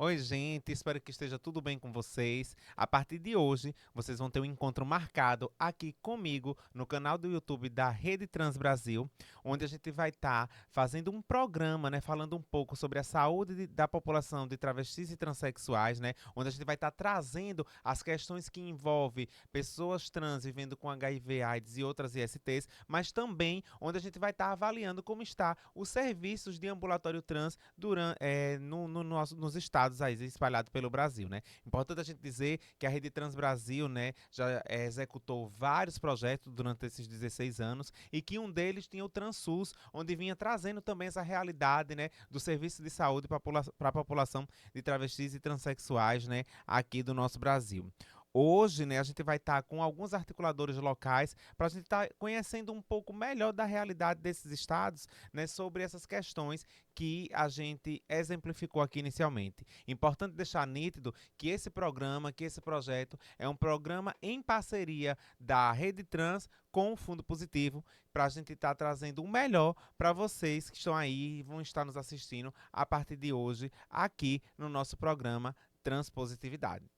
Oi, gente, espero que esteja tudo bem com vocês. A partir de hoje, vocês vão ter um encontro marcado aqui comigo no canal do YouTube da Rede Trans Brasil, onde a gente vai estar fazendo um programa, né, falando um pouco sobre a saúde da população de travestis e transexuais, né, onde a gente vai estar trazendo as questões que envolvem pessoas trans vivendo com HIV, AIDS e outras ISTs, mas também onde a gente vai estar avaliando como está os serviços de ambulatório trans nos estados aí espalhados pelo Brasil, né? Importante a gente dizer que a Rede Trans Brasil, né, já executou vários projetos durante esses 16 anos e que um deles tinha o TransSUS, onde vinha trazendo também essa realidade, né, do serviço de saúde para a população de travestis e transexuais, né, aqui do nosso Brasil. Hoje, né, a gente vai estar com alguns articuladores locais para a gente estar conhecendo um pouco melhor da realidade desses estados, né, sobre essas questões que a gente exemplificou aqui inicialmente. Importante deixar nítido que esse programa, que esse projeto é um programa em parceria da Rede Trans com o Fundo Positivo, para a gente estar trazendo o melhor para vocês que estão aí e vão estar nos assistindo a partir de hoje aqui no nosso programa Transpositividade.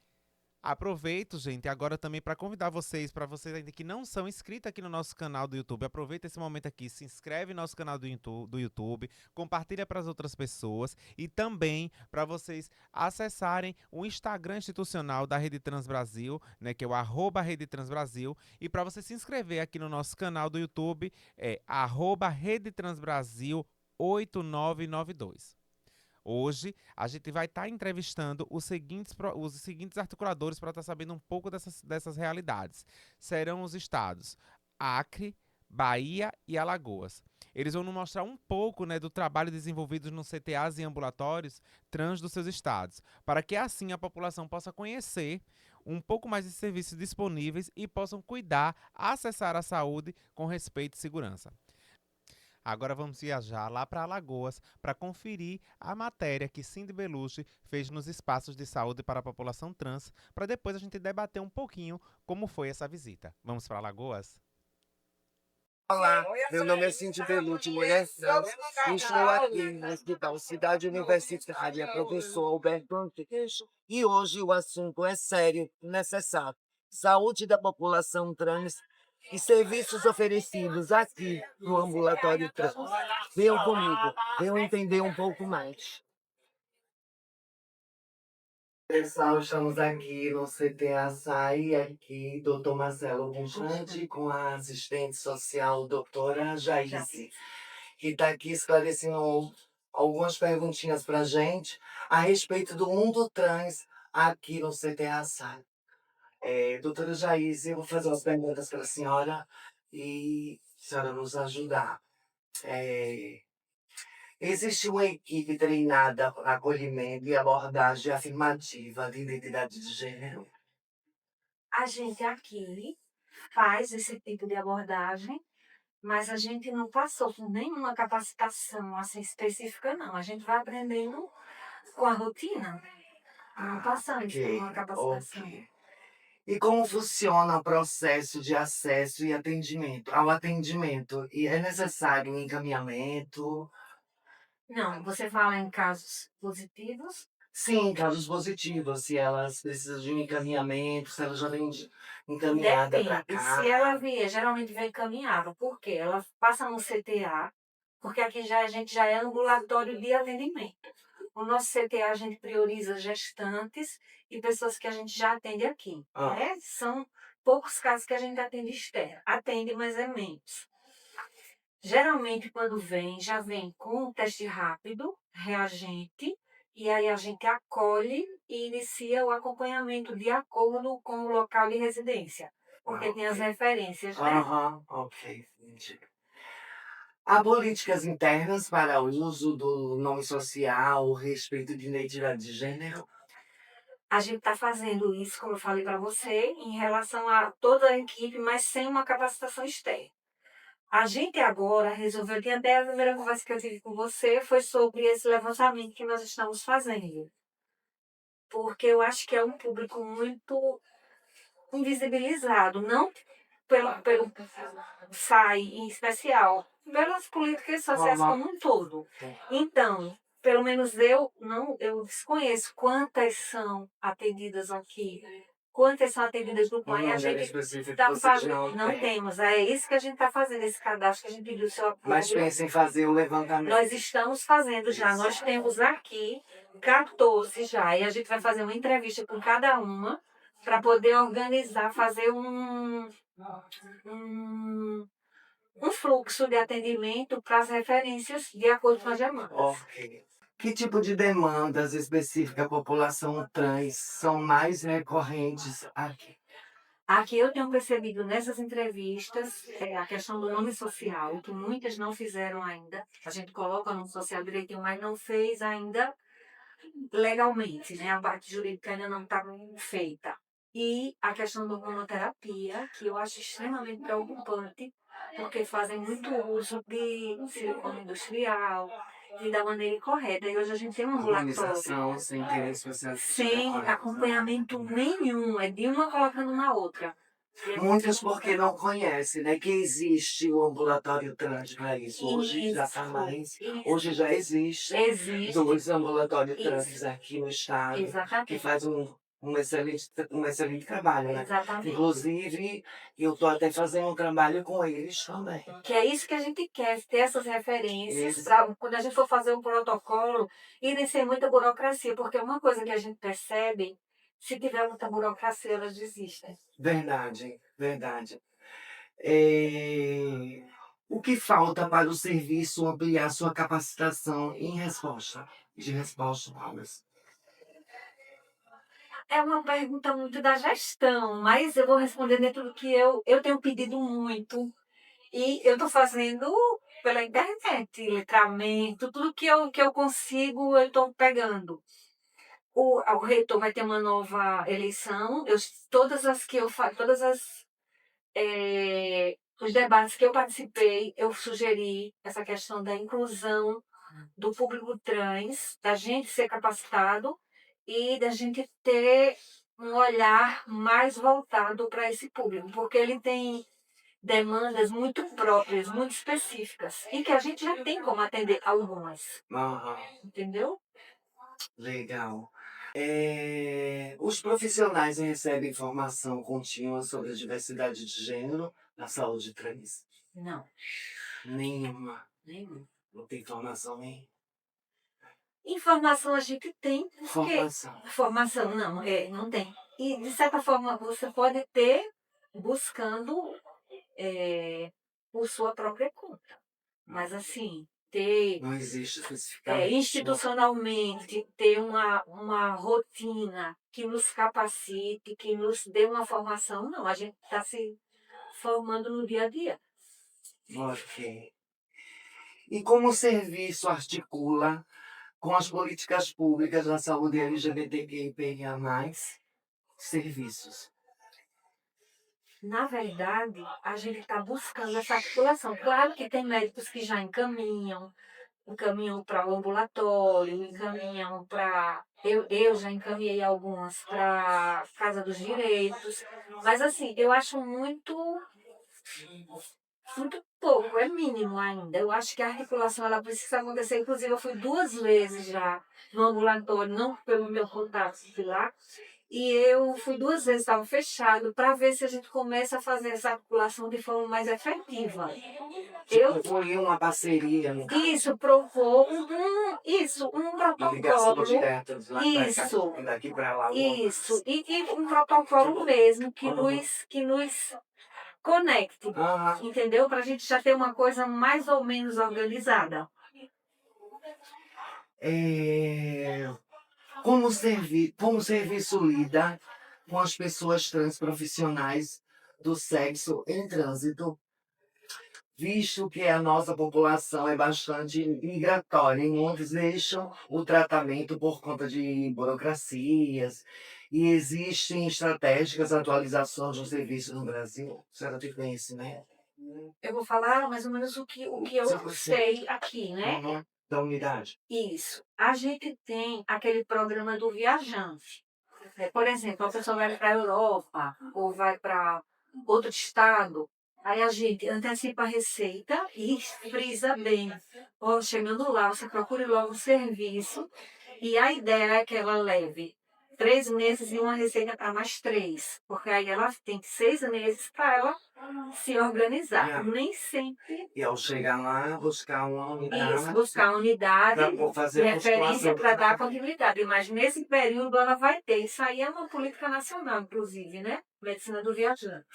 Aproveito, gente, agora também para convidar vocês, para vocês ainda que não são inscritos aqui no nosso canal do YouTube, aproveita esse momento aqui, se inscreve no nosso canal do YouTube, compartilha para as outras pessoas e também para vocês acessarem o Instagram institucional da Rede Trans Brasil, né, que é o Rede Trans Brasil, e para você se inscrever aqui no nosso canal do YouTube, é Rede Trans Brasil 8992. Hoje a gente vai estar entrevistando os seguintes articuladores para estar sabendo um pouco dessas realidades. Serão os estados Acre, Bahia e Alagoas. Eles vão nos mostrar um pouco, né, do trabalho desenvolvido nos CTAs e ambulatórios trans dos seus estados, para que assim a população possa conhecer um pouco mais de serviços disponíveis e possam cuidar, acessar a saúde com respeito e segurança. Agora vamos viajar lá para Alagoas para conferir a matéria que Cindy Belushi fez nos espaços de saúde para a população trans, para depois a gente debater um pouquinho como foi essa visita. Vamos para Alagoas? Olá, meu nome é Cindy Belucci, mulher trans, e estou aqui no Hospital Cidade Universitária Professor Alberto Antunes, e hoje o assunto é sério e necessário. Saúde da população trans e serviços oferecidos aqui no ambulatório trans. Venham comigo, venham entender um pouco mais. Pessoal, estamos aqui no CT Açaí, aqui, doutor Marcelo Bunjante, com a assistente social, doutora Jaise, que está aqui esclarecendo algumas perguntinhas para a gente a respeito do mundo trans aqui no CT Açaí. Doutora Jaise, eu vou fazer umas perguntas para a senhora e a senhora nos ajudar. É, Existe uma equipe treinada para acolhimento e abordagem afirmativa de identidade de gênero? A gente aqui faz esse tipo de abordagem, mas a gente não passou por nenhuma capacitação assim específica, não. A gente vai aprendendo com a rotina. Não passamos por uma capacitação. Ok. E como funciona o processo de acesso e atendimento, ao atendimento? E é necessário um encaminhamento? Não, você fala em casos positivos? Sim, casos positivos, se elas precisam de um encaminhamento, se elas já vêm encaminhada para Depende. cá. Se ela vier, geralmente vem encaminhada. Por quê? Ela passa no CTA, porque aqui a gente já é ambulatório de atendimento. O nosso CTA a gente prioriza gestantes e pessoas que a gente já atende aqui. Ah. Né? São poucos casos que a gente atende externo. Atende, mas é menos. Geralmente, quando vem, já vem com um teste rápido, reagente, e aí a gente acolhe e inicia o acompanhamento de acordo com o local de residência. Porque tem as referências, né? Aham, ok, entendi. Há políticas internas para o uso do nome social, respeito de identidade de gênero? A gente está fazendo isso, como eu falei para você, em relação a toda a equipe, mas sem uma capacitação externa. A gente agora resolveu, tem até a primeira conversa que eu tive com você, foi sobre esse levantamento que nós estamos fazendo. Porque eu acho que é um público muito invisibilizado, não pelo SAI em especial, pelas políticas sociais como um todo. Então, pelo menos eu desconheço quantas são atendidas aqui, quantas são atendidas no PAN. A gente está fazendo, não temos, é isso que a gente está fazendo, esse cadastro que a gente pediu o seu apoio. Mas pensa em fazer o levantamento. Nós estamos fazendo já, nós temos aqui 14 já, e a gente vai fazer uma entrevista com cada uma para poder organizar, fazer um fluxo de atendimento para as referências de acordo com as demandas. Ok. Que tipo de demandas específicas a população trans são mais recorrentes aqui? Aqui eu tenho percebido nessas entrevistas a questão do nome social, que muitas não fizeram ainda. A gente coloca o nome social direitinho, mas não fez ainda legalmente, né? A parte jurídica ainda não está feita. E a questão da hormonoterapia, que eu acho extremamente preocupante, porque fazem muito uso de silicone industrial e da maneira incorreta. E hoje a gente tem um ambulatório Harmonização sem ter especialista. sem acompanhamento nenhum, é de uma colocando na outra. Muitas porque não conhecem, né? Que existe o ambulatório trans para isso. Hoje já está mais. Hoje já existe Existe. 2 ambulatórios trans aqui no estado que Exatamente. faz um excelente trabalho, né? Exatamente. Inclusive, eu estou até fazendo um trabalho com eles também. Que é isso que a gente quer, ter essas referências, Isso. para quando a gente for fazer um protocolo, e nem ser muita burocracia, porque uma coisa que a gente percebe, se tiver muita burocracia, elas desistem. Verdade, verdade. O que falta para o serviço ampliar sua capacitação em resposta? De resposta, Palmas. É uma pergunta muito da gestão, mas eu vou responder dentro do que eu tenho pedido muito. E eu estou fazendo pela internet, letramento, tudo que eu consigo, eu estou pegando. O reitor vai ter uma nova eleição. Todas as que eu faço, os debates que eu participei, eu sugeri essa questão da inclusão do público trans, da gente ser capacitado e da gente ter um olhar mais voltado para esse público, porque ele tem demandas muito próprias, muito específicas, e que a gente já tem como atender algumas, Aham, entendeu? legal. Os profissionais recebem informação contínua sobre a diversidade de gênero na saúde trans? Não, Nenhuma. nenhum. Não tem informação nem Informação a gente tem, porque formação. formação não tem. E de certa forma você pode ter buscando por sua própria conta. Mas assim, ter Não existe especificamente. institucionalmente, ter uma rotina que nos capacite, que nos dê uma formação, não, a gente está se formando no dia a dia. Ok. E como o serviço articula com as políticas públicas da saúde LGBTQIA+, serviços? Na verdade, a gente está buscando essa articulação. Claro que tem médicos que já encaminham para o ambulatório, encaminham para. Eu já encaminhei algumas para Casa dos Direitos, mas assim, eu acho muito pouco, é mínimo ainda. Eu acho que a articulação ela precisa acontecer. Inclusive, eu fui 2 vezes já no ambulatório, não pelo meu contato, fui lá. E eu fui 2 vezes, estava fechado, para ver se a gente começa a fazer essa articulação de forma mais efetiva. Foi uma parceria, no caso. Isso provou um Ligação protocolo. direta de lá pra cá, Isso. daqui para lá. Isso. E um protocolo mesmo que nos conecte. Ah, Entendeu? Para a gente já ter uma coisa mais ou menos organizada. como o serviço lida com as pessoas trans profissionais do sexo em trânsito, visto que a nossa população é bastante migratória e muitos deixam o tratamento por conta de burocracias e existem estratégicas atualizações do serviço no Brasil. A senhora tem conhecimento? Eu vou falar mais ou menos o que eu sei aqui, né? Uhum. Da unidade. Isso. A gente tem aquele programa do viajante. Por exemplo, a pessoa vai para a Europa ou vai para outro estado, Aí a gente antecipa a receita e frisa bem. Ó, chegando lá, você procure logo o serviço. E a ideia é que ela leve 3 meses e uma receita para mais 3. Porque aí ela tem 6 meses para ela se organizar. Nem sempre. E ao chegar lá, buscar uma unidade. Isso, buscar uma unidade, Pra fazer a referência postulação. para dar continuidade. Mas nesse período ela vai ter. Isso aí é uma política nacional, inclusive, né? Medicina do viajante.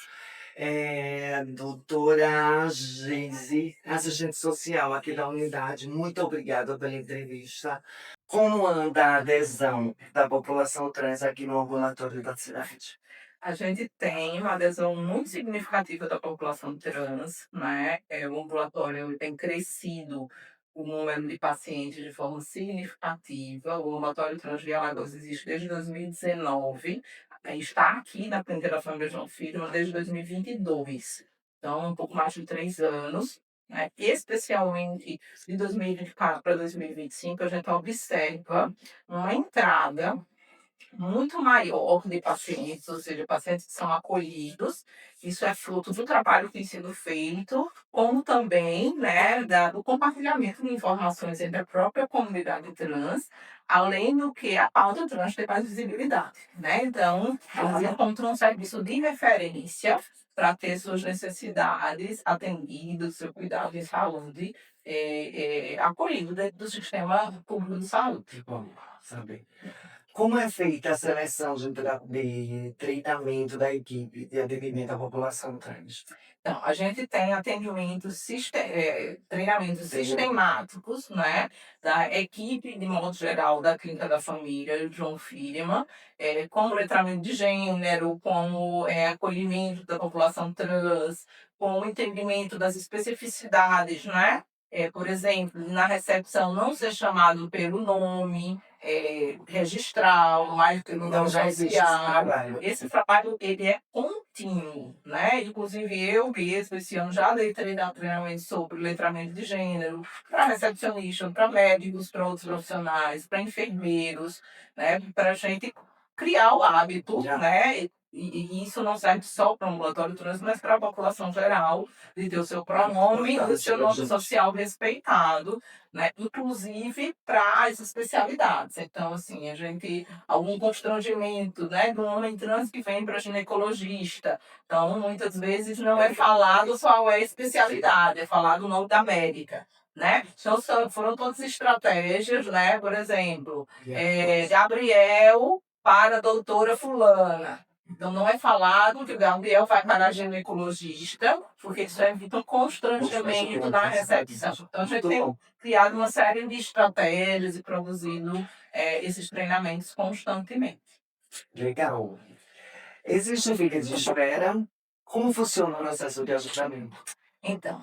Doutora Geise, assistente social aqui da unidade, muito obrigada pela entrevista. Como anda a adesão da população trans aqui no ambulatório da cidade? A gente tem uma adesão muito significativa da população trans, né? O ambulatório tem crescido o número de pacientes de forma significativa. O ambulatório trans de Alagoas existe desde 2019, está aqui na Clínica da Família João Filho desde 2022. Então, um pouco mais de 3 anos. Né? Especialmente de 2024 para 2025, a gente observa uma entrada muito maior de pacientes, ou seja, pacientes que são acolhidos. Isso é fruto do trabalho que tem sido feito, como também, né, do compartilhamento de informações entre a própria comunidade trans, além do que a pauta trans tem mais visibilidade, né? Então, eles encontram um serviço de referência para ter suas necessidades atendidas, seu cuidado de saúde acolhido dentro do sistema público de saúde. Bom, saber. Como é feita a seleção de treinamento da equipe de atendimento à população trans? Então, a gente tem treinamentos sistemáticos, né, da equipe, de modo geral, da Clínica da Família, João Filho, como letramento de gênero, como acolhimento da população trans, como entendimento das especificidades, né? Por exemplo, na recepção não ser chamado pelo nome, registral, mais pelo Então nome já existe esse social. trabalho. Esse trabalho ele é contínuo, né? Inclusive eu mesmo esse ano já dei treinamento sobre letramento de gênero para recepcionistas, para médicos, para outros profissionais, para enfermeiros, né? Para a gente criar o hábito, né? E isso não serve só para o ambulatório trans, mas para a população geral, de ter o seu pronome e o seu nome social respeitado, né? Inclusive para as especialidades. Então, assim, a gente algum constrangimento, né, de um homem trans que vem para ginecologista. Então, muitas vezes não é falado só a especialidade, é falado o nome da médica. Né? Então, foram todas estratégias, né? Por exemplo, Gabriel para a doutora fulana. Então, não é falado que o Gabriel vai para a ginecologista, porque isso evita um constrangimento na recepção. Então, a gente tem criado uma série de estratégias e produzido esses treinamentos constantemente. Legal. Existe fica de espera? Como funciona o processo de agendamento? Então,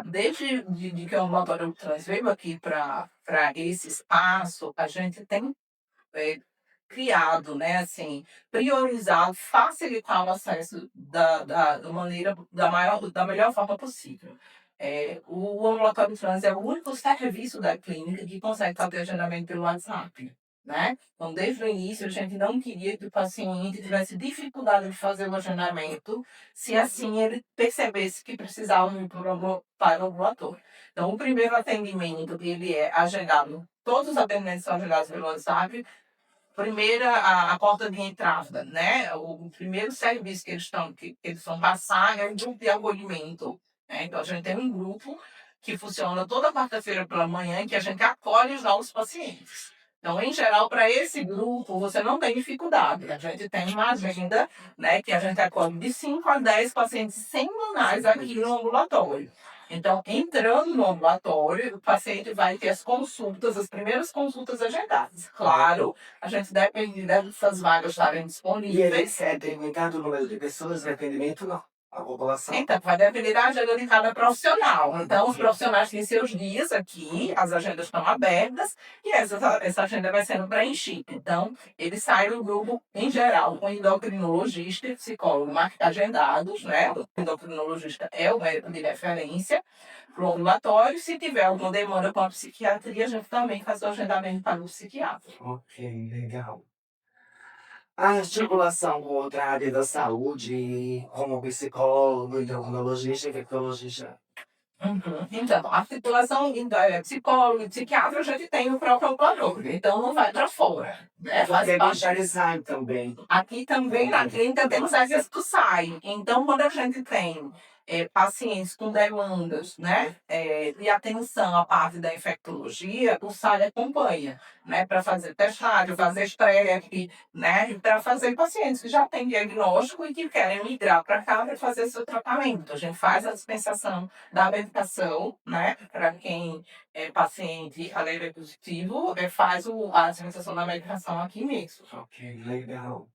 desde que o ambulatório trans veio aqui para esse espaço, a gente tem criado, né, assim, priorizado, facilitar o acesso da melhor forma possível. O ambulatório trans é o único serviço da clínica que consegue fazer agendamento pelo WhatsApp. Né? Então, desde o início, a gente não queria que o paciente tivesse dificuldade de fazer o agendamento, se assim ele percebesse que precisava ir para o ambulatório. Então, o primeiro atendimento, ele é agendado, todos os atendimentos são agendados pelo WhatsApp. Primeira, a porta de entrada, né? O primeiro serviço que eles vão passar é o grupo de acolhimento. Né? Então, a gente tem um grupo que funciona toda quarta-feira pela manhã, que a gente acolhe os novos pacientes. Então, em geral, para esse grupo, você não tem dificuldade. A gente tem uma agenda, né, que a gente acolhe de 5 a 10 pacientes semanais aqui no ambulatório. Então, entrando no ambulatório, o paciente vai ter as primeiras consultas agendadas. Claro, a gente depende dessas vagas estarem E disponíveis. eles recebem aumentado o número de pessoas de atendimento? Não. A população? Então, vai depender da agenda de cada profissional. Então, os profissionais têm seus dias aqui, as agendas estão abertas e essa agenda vai sendo preenchida. Então, eles saem do grupo, em geral, com endocrinologista e psicólogo agendados, né? O endocrinologista é o médico de referência para o ambulatório. Se tiver alguma demanda com a psiquiatria, a gente também faz o agendamento para o psiquiatra. Ok, legal. A articulação com outra área da saúde, como psicólogo, endocrinologista, infectologista. Então, a articulação psicólogo e psiquiatra, a gente tem o próprio ambulador, então não vai para fora. Né? Faz Até parte. deixar também. Aqui também, na clínica, temos exercício do SAI. Então, quando a gente tem pacientes com demandas, né, de atenção à parte da infectologia, o SAI acompanha, né, para fazer testagem, fazer estresse, né, para fazer pacientes que já têm diagnóstico e que querem migrar para cá para fazer seu tratamento. A gente faz a dispensação da medicação, né, para quem é paciente HIV positivo, faz a dispensação da medicação aqui mesmo. Ok, legal.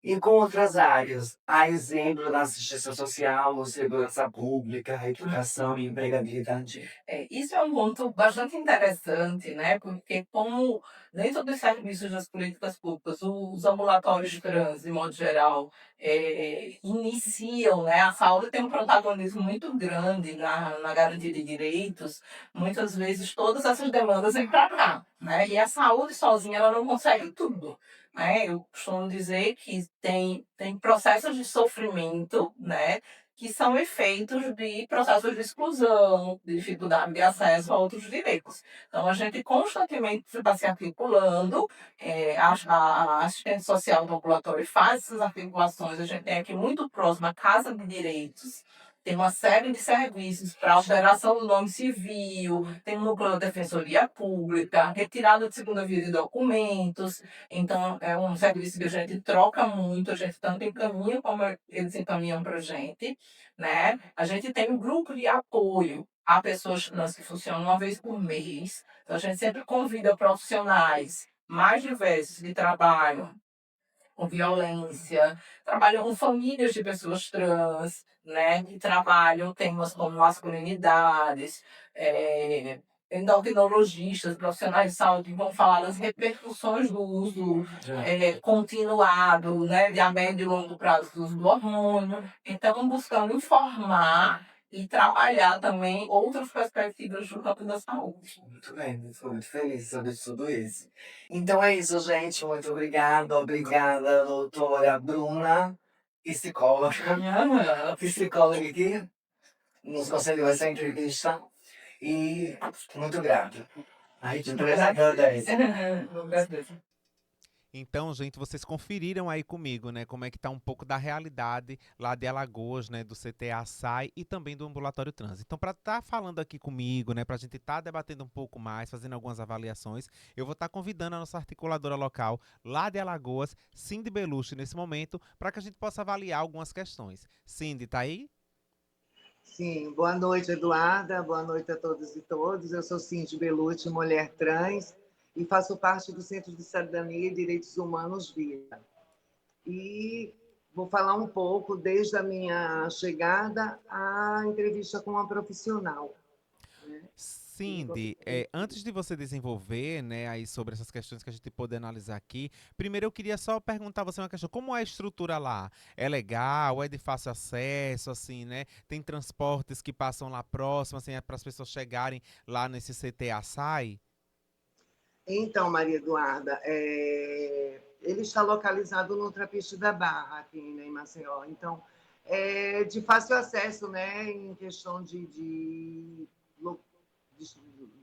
E com outras áreas, a exemplo da assistência social, segurança pública, educação e empregabilidade. Isso é um ponto bastante interessante, né? Porque como dentro dos serviços das políticas públicas, os ambulatórios de trans, de modo geral, iniciam, né? A saúde tem um protagonismo muito grande na garantia de direitos. Muitas vezes todas essas demandas vêm para cá, né? E a saúde sozinha ela não consegue tudo. Né? Eu costumo dizer que tem processos de sofrimento, né? Que são efeitos de processos de exclusão, de dificuldade de acesso a outros direitos. Então, a gente constantemente está se articulando, a assistente social do ambulatório faz essas articulações, a gente tem aqui muito próximo a Casa de Direitos, tem uma série de serviços para alteração do nome civil, tem um núcleo da Defensoria Pública, retirada de segunda via de documentos. Então, é um serviço que a gente troca muito, a gente tanto encaminha como eles encaminham para a gente. Né? A gente tem um grupo de apoio a pessoas trans que funciona uma vez por mês. Então, a gente sempre convida profissionais mais diversos de trabalho com violência, trabalham com famílias de pessoas trans, né? Que trabalham temas como masculinidades, endocrinologistas, profissionais de saúde que vão falar das repercussões do uso continuado, né, de a médio e longo prazo do uso do hormônio. Então, buscando informar e trabalhar também outras perspectivas do campo da saúde. Muito bem, estou muito feliz de saber de tudo isso. Então é isso, gente. Muito obrigada. Obrigada, doutora Bruna, psicóloga. Psicóloga que nos concedeu essa entrevista. E muito grato. A gente agradece. Então, gente, vocês conferiram aí comigo, né, como é que tá um pouco da realidade lá de Alagoas, né, do CTA SAI e também do Ambulatório Trans. Então, para estar falando aqui comigo, né, para a gente estar debatendo um pouco mais, fazendo algumas avaliações, eu vou estar convidando a nossa articuladora local lá de Alagoas, Cindy Belushi, nesse momento, para que a gente possa avaliar algumas questões. Cindy, tá aí? Sim, boa noite, Eduarda. Boa noite a todos e todas. Eu sou Cindy Belucci, mulher trans, e faço parte do Centro de Cidadania e Direitos Humanos VIA. E vou falar um pouco desde a minha chegada à entrevista com uma profissional. Cindy, antes de você desenvolver, né, aí sobre essas questões que a gente pode analisar aqui, primeiro eu queria só perguntar a você uma questão, como é a estrutura lá? É legal, é de fácil acesso, assim, né? Tem transportes que passam lá próximo, assim, para as pessoas chegarem lá nesse CTA SAI? Então, Maria Eduarda, ele está localizado no Trapiche da Barra, aqui, né, em Maceió. Então, é de fácil acesso, né, em questão de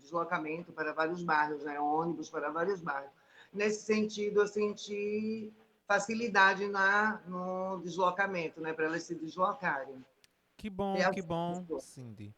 deslocamento para vários bairros, né, ônibus para vários bairros. Nesse sentido, eu senti facilidade no deslocamento, né, para elas se deslocarem. Que bom, Cindy.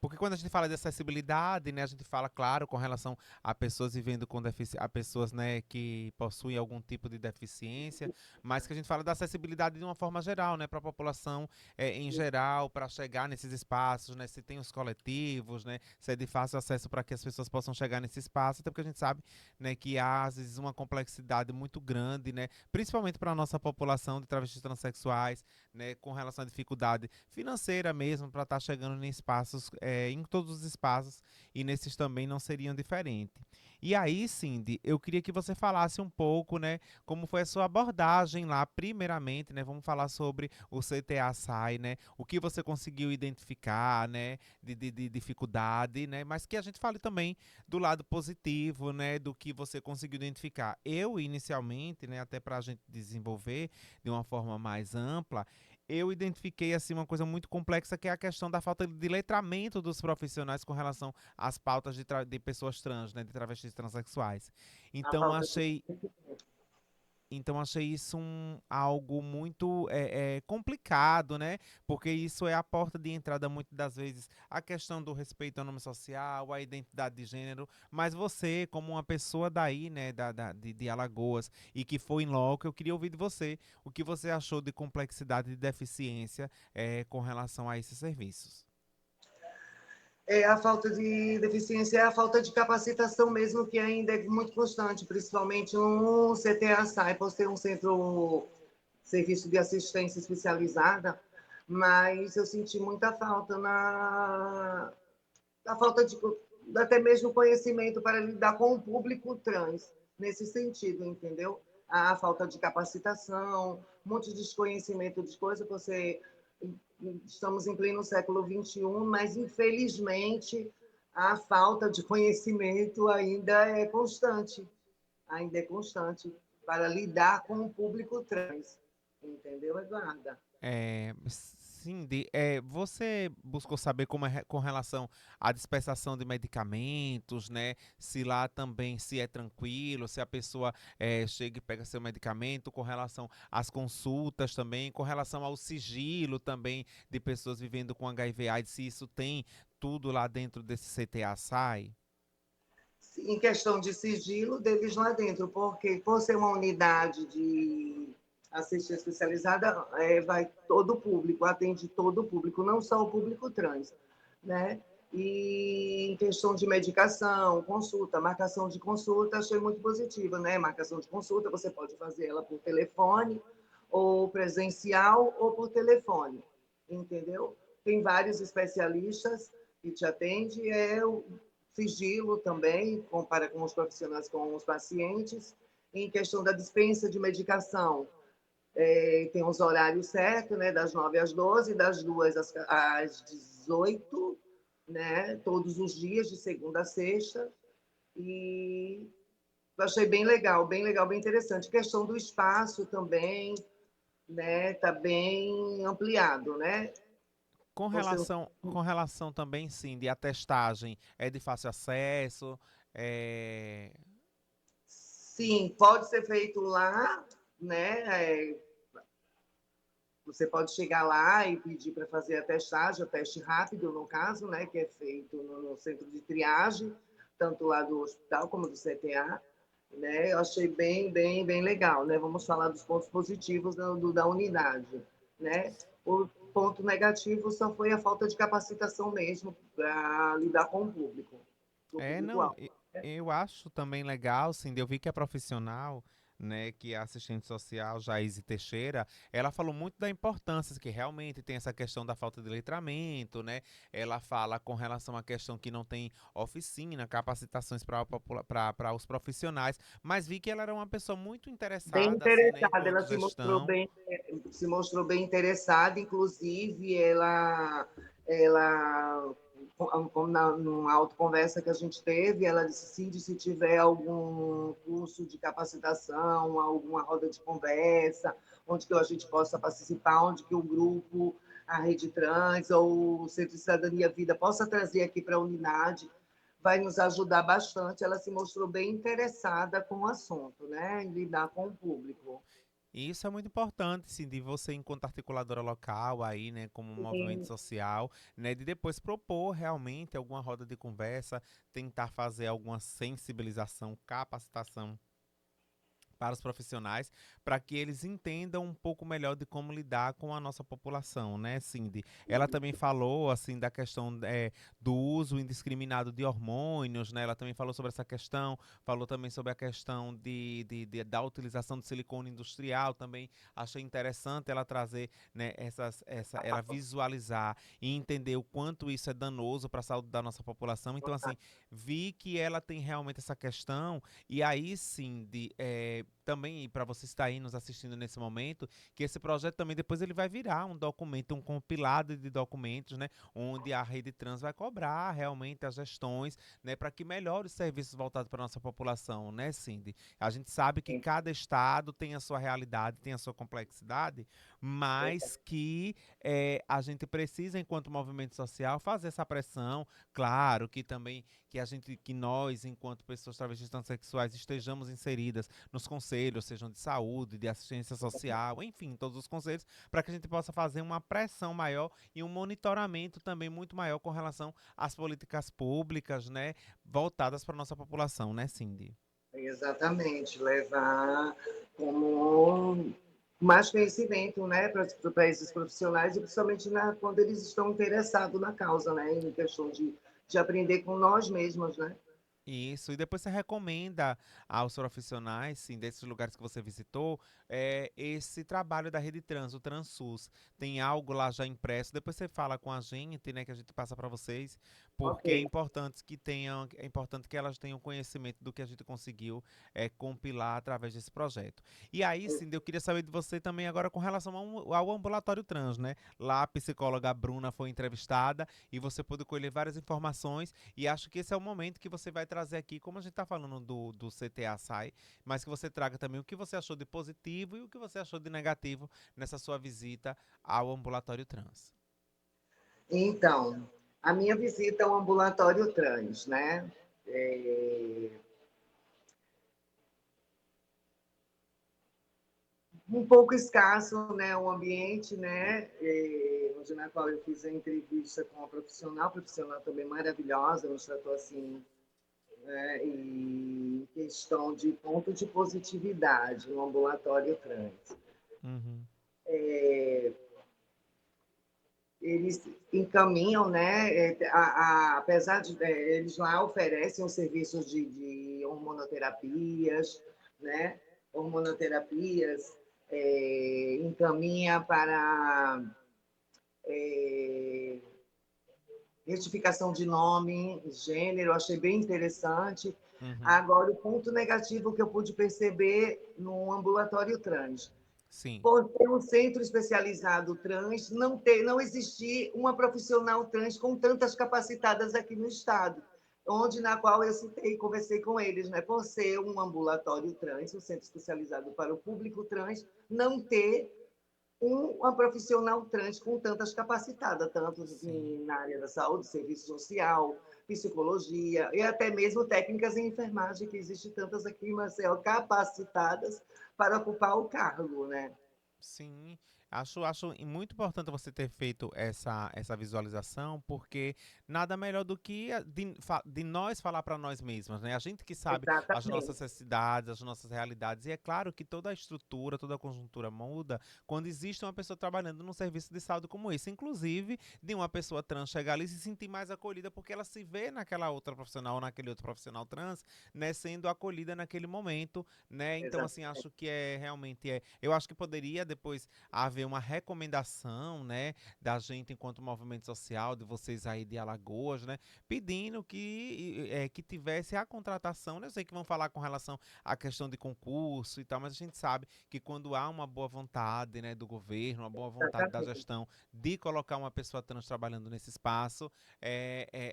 Porque quando a gente fala de acessibilidade, né, a gente fala, claro, com relação a pessoas vivendo com deficiência, a pessoas, né, que possuem algum tipo de deficiência, mas que a gente fala da acessibilidade de uma forma geral, né, para a população em geral, para chegar nesses espaços, né, se tem os coletivos, né, se é de fácil acesso para que as pessoas possam chegar nesse espaço, até porque a gente sabe, né, que há às vezes uma complexidade muito grande, né, principalmente para a nossa população de travestis transexuais, né, com relação à dificuldade financeira mesmo, para estar chegando em espaços em todos os espaços e nesses também não seriam diferente. E aí, Cindy, eu queria que você falasse um pouco, né, como foi a sua abordagem lá, primeiramente, né, vamos falar sobre o CTA-SAI, né, o que você conseguiu identificar, né, de dificuldade, né, mas que a gente fale também do lado positivo, né, do que você conseguiu identificar. Eu, inicialmente, né, até para a gente desenvolver de uma forma mais ampla, eu identifiquei assim uma coisa muito complexa que é a questão da falta de letramento dos profissionais com relação às pautas de pessoas trans, né, de travestis transexuais. A Então falta de achei então achei isso algo muito complicado, né? Porque isso é a porta de entrada, muitas das vezes, a questão do respeito ao nome social, a identidade de gênero. Mas você, como uma pessoa daí, né, de Alagoas, e que foi em loco, eu queria ouvir de você o que você achou de complexidade e deficiência com relação a esses serviços. A falta de deficiência, é a falta de capacitação mesmo, que ainda é muito constante, principalmente no CTA-SAI, por ser um centro, serviço de assistência especializada, mas eu senti muita falta na falta de até mesmo conhecimento para lidar com o público trans, nesse sentido, entendeu? A falta de capacitação, muito desconhecimento de coisas, você estamos em pleno século XXI, mas infelizmente a falta de conhecimento ainda é constante para lidar com o público trans, entendeu, Eduarda? Cindy, você buscou saber como com relação à dispensação de medicamentos, né? Se lá também se é tranquilo, se a pessoa chega e pega seu medicamento, com relação às consultas também, com relação ao sigilo também de pessoas vivendo com HIV/AIDS, se isso tem tudo lá dentro desse CTA-SAI? Em questão de sigilo deles lá dentro, porque por ser uma unidade de assistência especializada, vai todo o público, atende todo o público, não só o público trans, né? E em questão de medicação, consulta, marcação de consulta, achei muito positiva, né? Marcação de consulta, você pode fazer ela por telefone, ou presencial, ou por telefone, entendeu? Tem vários especialistas que te atendem, o sigilo também, compara com os profissionais, com os pacientes. Em questão da dispensa de medicação, tem os horários certos, né, das 9 às 12, das 2 às 18, né, todos os dias, de segunda a sexta, e eu achei bem legal, bem legal, bem interessante. Questão do espaço também, né, está bem ampliado, né? Você Com relação também, sim, de atestagem, é de fácil acesso, é, Sim, pode ser feito lá, né? Você pode chegar lá e pedir para fazer a testagem, o teste rápido, no caso, né? Que é feito no centro de triagem, tanto lá do hospital como do CTA, né? Eu achei bem legal, né? Vamos falar dos pontos positivos da unidade, né? O ponto negativo só foi a falta de capacitação mesmo para lidar com o Não, público-alvo. eu acho também legal, sim, eu vi que a profissional, né, que é a assistente social, Jaise Teixeira, ela falou muito da importância, que realmente tem essa questão da falta de letramento, né, ela fala com relação à questão que não tem oficina, capacitações para os profissionais, mas vi que ela era uma pessoa muito Bem interessada, assim, né, interessada, ela enquanto gestão. se mostrou bem interessada, inclusive ela como numa autoconversa que a gente teve, ela disse sim, se tiver algum curso de capacitação, alguma roda de conversa, onde que a gente possa participar, onde que o grupo, a Rede Trans ou o Centro de Cidadania Vida possa trazer aqui para a unidade, vai nos ajudar bastante. Ela se mostrou bem interessada com o assunto, né? Em lidar com o público. E isso é muito importante, sim, de você, enquanto articuladora local aí, né, como um movimento Sim, social, né, de depois propor realmente alguma roda de conversa, tentar fazer alguma sensibilização, capacitação para os profissionais, para que eles entendam um pouco melhor de como lidar com a nossa população, né, Cindy? Ela também falou, assim, da questão do uso indiscriminado de hormônios, né? Ela também falou sobre essa questão, falou também sobre a questão da utilização de silicone industrial, também achei interessante ela trazer, né, ela visualizar e entender o quanto isso é danoso para a saúde da nossa população. Então, assim, vi que ela tem realmente essa questão, e aí sim, também para você estar aí nos assistindo nesse momento, que esse projeto também depois ele vai virar um documento, um compilado de documentos, né, onde a Rede Trans vai cobrar realmente as gestões, né, para que melhore os serviços voltados para a nossa população, né, Cindy? A gente sabe que cada estado tem a sua realidade, tem a sua complexidade, mas que a gente precisa, enquanto movimento social, fazer essa pressão. Claro que também que nós, enquanto pessoas travestis transexuais, estejamos inseridas nos conselhos, sejam de saúde, de assistência social, enfim, todos os conselhos, para que a gente possa fazer uma pressão maior e um monitoramento também muito maior com relação às políticas públicas, né, voltadas para a nossa população, né, Cindy? Exatamente, levar como mais conhecimento, né, para esses profissionais, e principalmente quando eles estão interessados na causa, né, em questão de aprender com nós mesmos, né? Isso, e depois você recomenda aos profissionais, sim, desses lugares que você visitou, esse trabalho da Rede Trans, o TransSUS. Tem algo lá já impresso, depois você fala com a gente, né, que a gente passa para vocês, porque Ok. é importante que elas tenham conhecimento do que a gente conseguiu compilar através desse projeto. E aí, sim, eu queria saber de você também agora com relação ao ambulatório trans, né? Lá a psicóloga Bruna foi entrevistada e você pôde colher várias informações, e acho que esse é o momento que você vai trazer aqui, como a gente está falando do CTA SAI, mas que você traga também o que você achou de positivo e o que você achou de negativo nessa sua visita ao ambulatório trans. Então, a minha visita ao ambulatório trans, né? É, um pouco escasso, né, o ambiente, né, onde na qual eu fiz a entrevista com a profissional também maravilhosa, nos tratou assim, né, em questão de ponto de positividade no ambulatório trans. Uhum. Eles encaminham, né, apesar de eles lá oferecem os serviços de hormonoterapias, né, hormonoterapias, encaminha para retificação de nome, gênero, achei bem interessante. Uhum. Agora, o ponto negativo que eu pude perceber no ambulatório trans, Sim. por ter um centro especializado trans, não existir uma profissional trans com tantas capacitadas aqui no estado, onde na qual eu citei, conversei com eles, né? Por ser um ambulatório trans, um centro especializado para o público trans, não ter uma profissional trans com tantas capacitadas, tanto Sim. na área da saúde, serviço social, psicologia, e até mesmo técnicas em enfermagem, que existem tantas aqui em Maceió, capacitadas para ocupar o cargo, né? Sim, acho muito importante você ter feito essa visualização, porque nada melhor do que de nós falar para nós mesmos, né? A gente que sabe as nossas Exatamente. necessidades, as nossas realidades, e é claro que toda a estrutura, toda a conjuntura muda quando existe uma pessoa trabalhando num serviço de saúde como esse, inclusive de uma pessoa trans chegar ali e se sentir mais acolhida, porque ela se vê naquela outra profissional ou naquele outro profissional trans, né, sendo acolhida naquele momento, né? Então, assim, Exatamente. acho que eu acho que poderia depois haver uma recomendação, né, da gente enquanto movimento social, de vocês aí de Alagoas, né, pedindo que tivesse a contratação, né, eu sei que vão falar com relação à questão de concurso e tal, mas a gente sabe que quando há uma boa vontade, né, do governo, uma boa vontade da Exatamente. gestão de colocar uma pessoa trans trabalhando nesse espaço,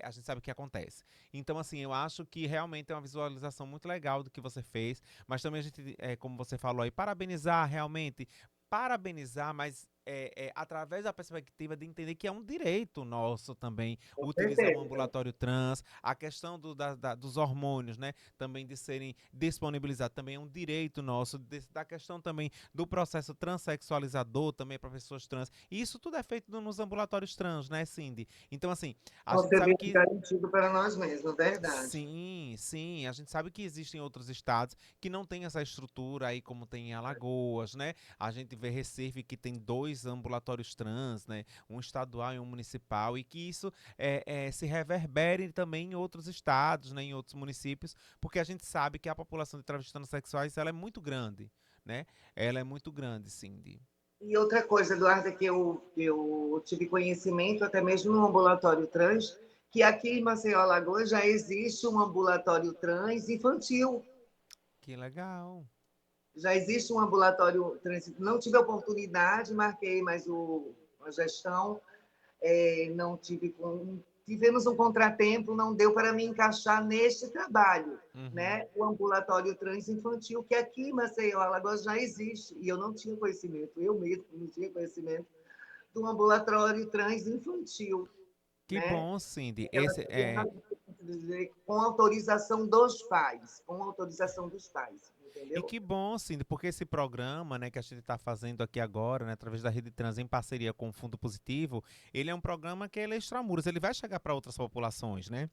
a gente sabe o que acontece. Então, assim, eu acho que realmente é uma visualização muito legal do que você fez, mas também a gente, como você falou aí, parabenizar realmente, parabenizar, mas através da perspectiva de entender que é um direito nosso também Com utilizar o certeza. ambulatório trans, a questão dos hormônios, né, também de serem disponibilizados, também é um direito nosso, da questão também do processo transexualizador também para pessoas trans. E isso tudo é feito nos ambulatórios trans, né, Cindy? Então, assim, a É um gente sabe serviço que garantido para nós mesmos, verdade. sim, sim. A gente sabe que existem outros estados que não têm essa estrutura aí, como tem em Alagoas, né? A gente vê Recife que tem 2 ambulatórios trans, né? Um estadual e um municipal, e que isso se reverbere também em outros estados, né? Em outros municípios, porque a gente sabe que a população de travestis transexuais ela é muito grande, né? Ela é muito grande, Cindy. E outra coisa, Eduarda, que eu tive conhecimento, até mesmo no ambulatório trans, que aqui em Maceió, Alagoas, já existe um ambulatório trans infantil. Que legal. Já existe um ambulatório trans. Não tive a oportunidade, marquei, mas a gestão não tive. Tivemos um contratempo, não deu para me encaixar neste trabalho. Uhum. Né? O ambulatório trans infantil, que aqui em Maceió, Alagoas, já existe, e eu não tinha conhecimento, eu mesmo não tinha conhecimento do ambulatório trans infantil, Que né? bom, Cindy. Ela Esse ela é. dizer, com autorização dos pais, com autorização dos pais, E entendeu? que bom, Cindy, porque esse programa, né, que a gente está fazendo aqui agora, né, através da Rede Trans em parceria com o Fundo Positivo, ele é um programa que ele é extramuros, ele vai chegar para outras populações, né?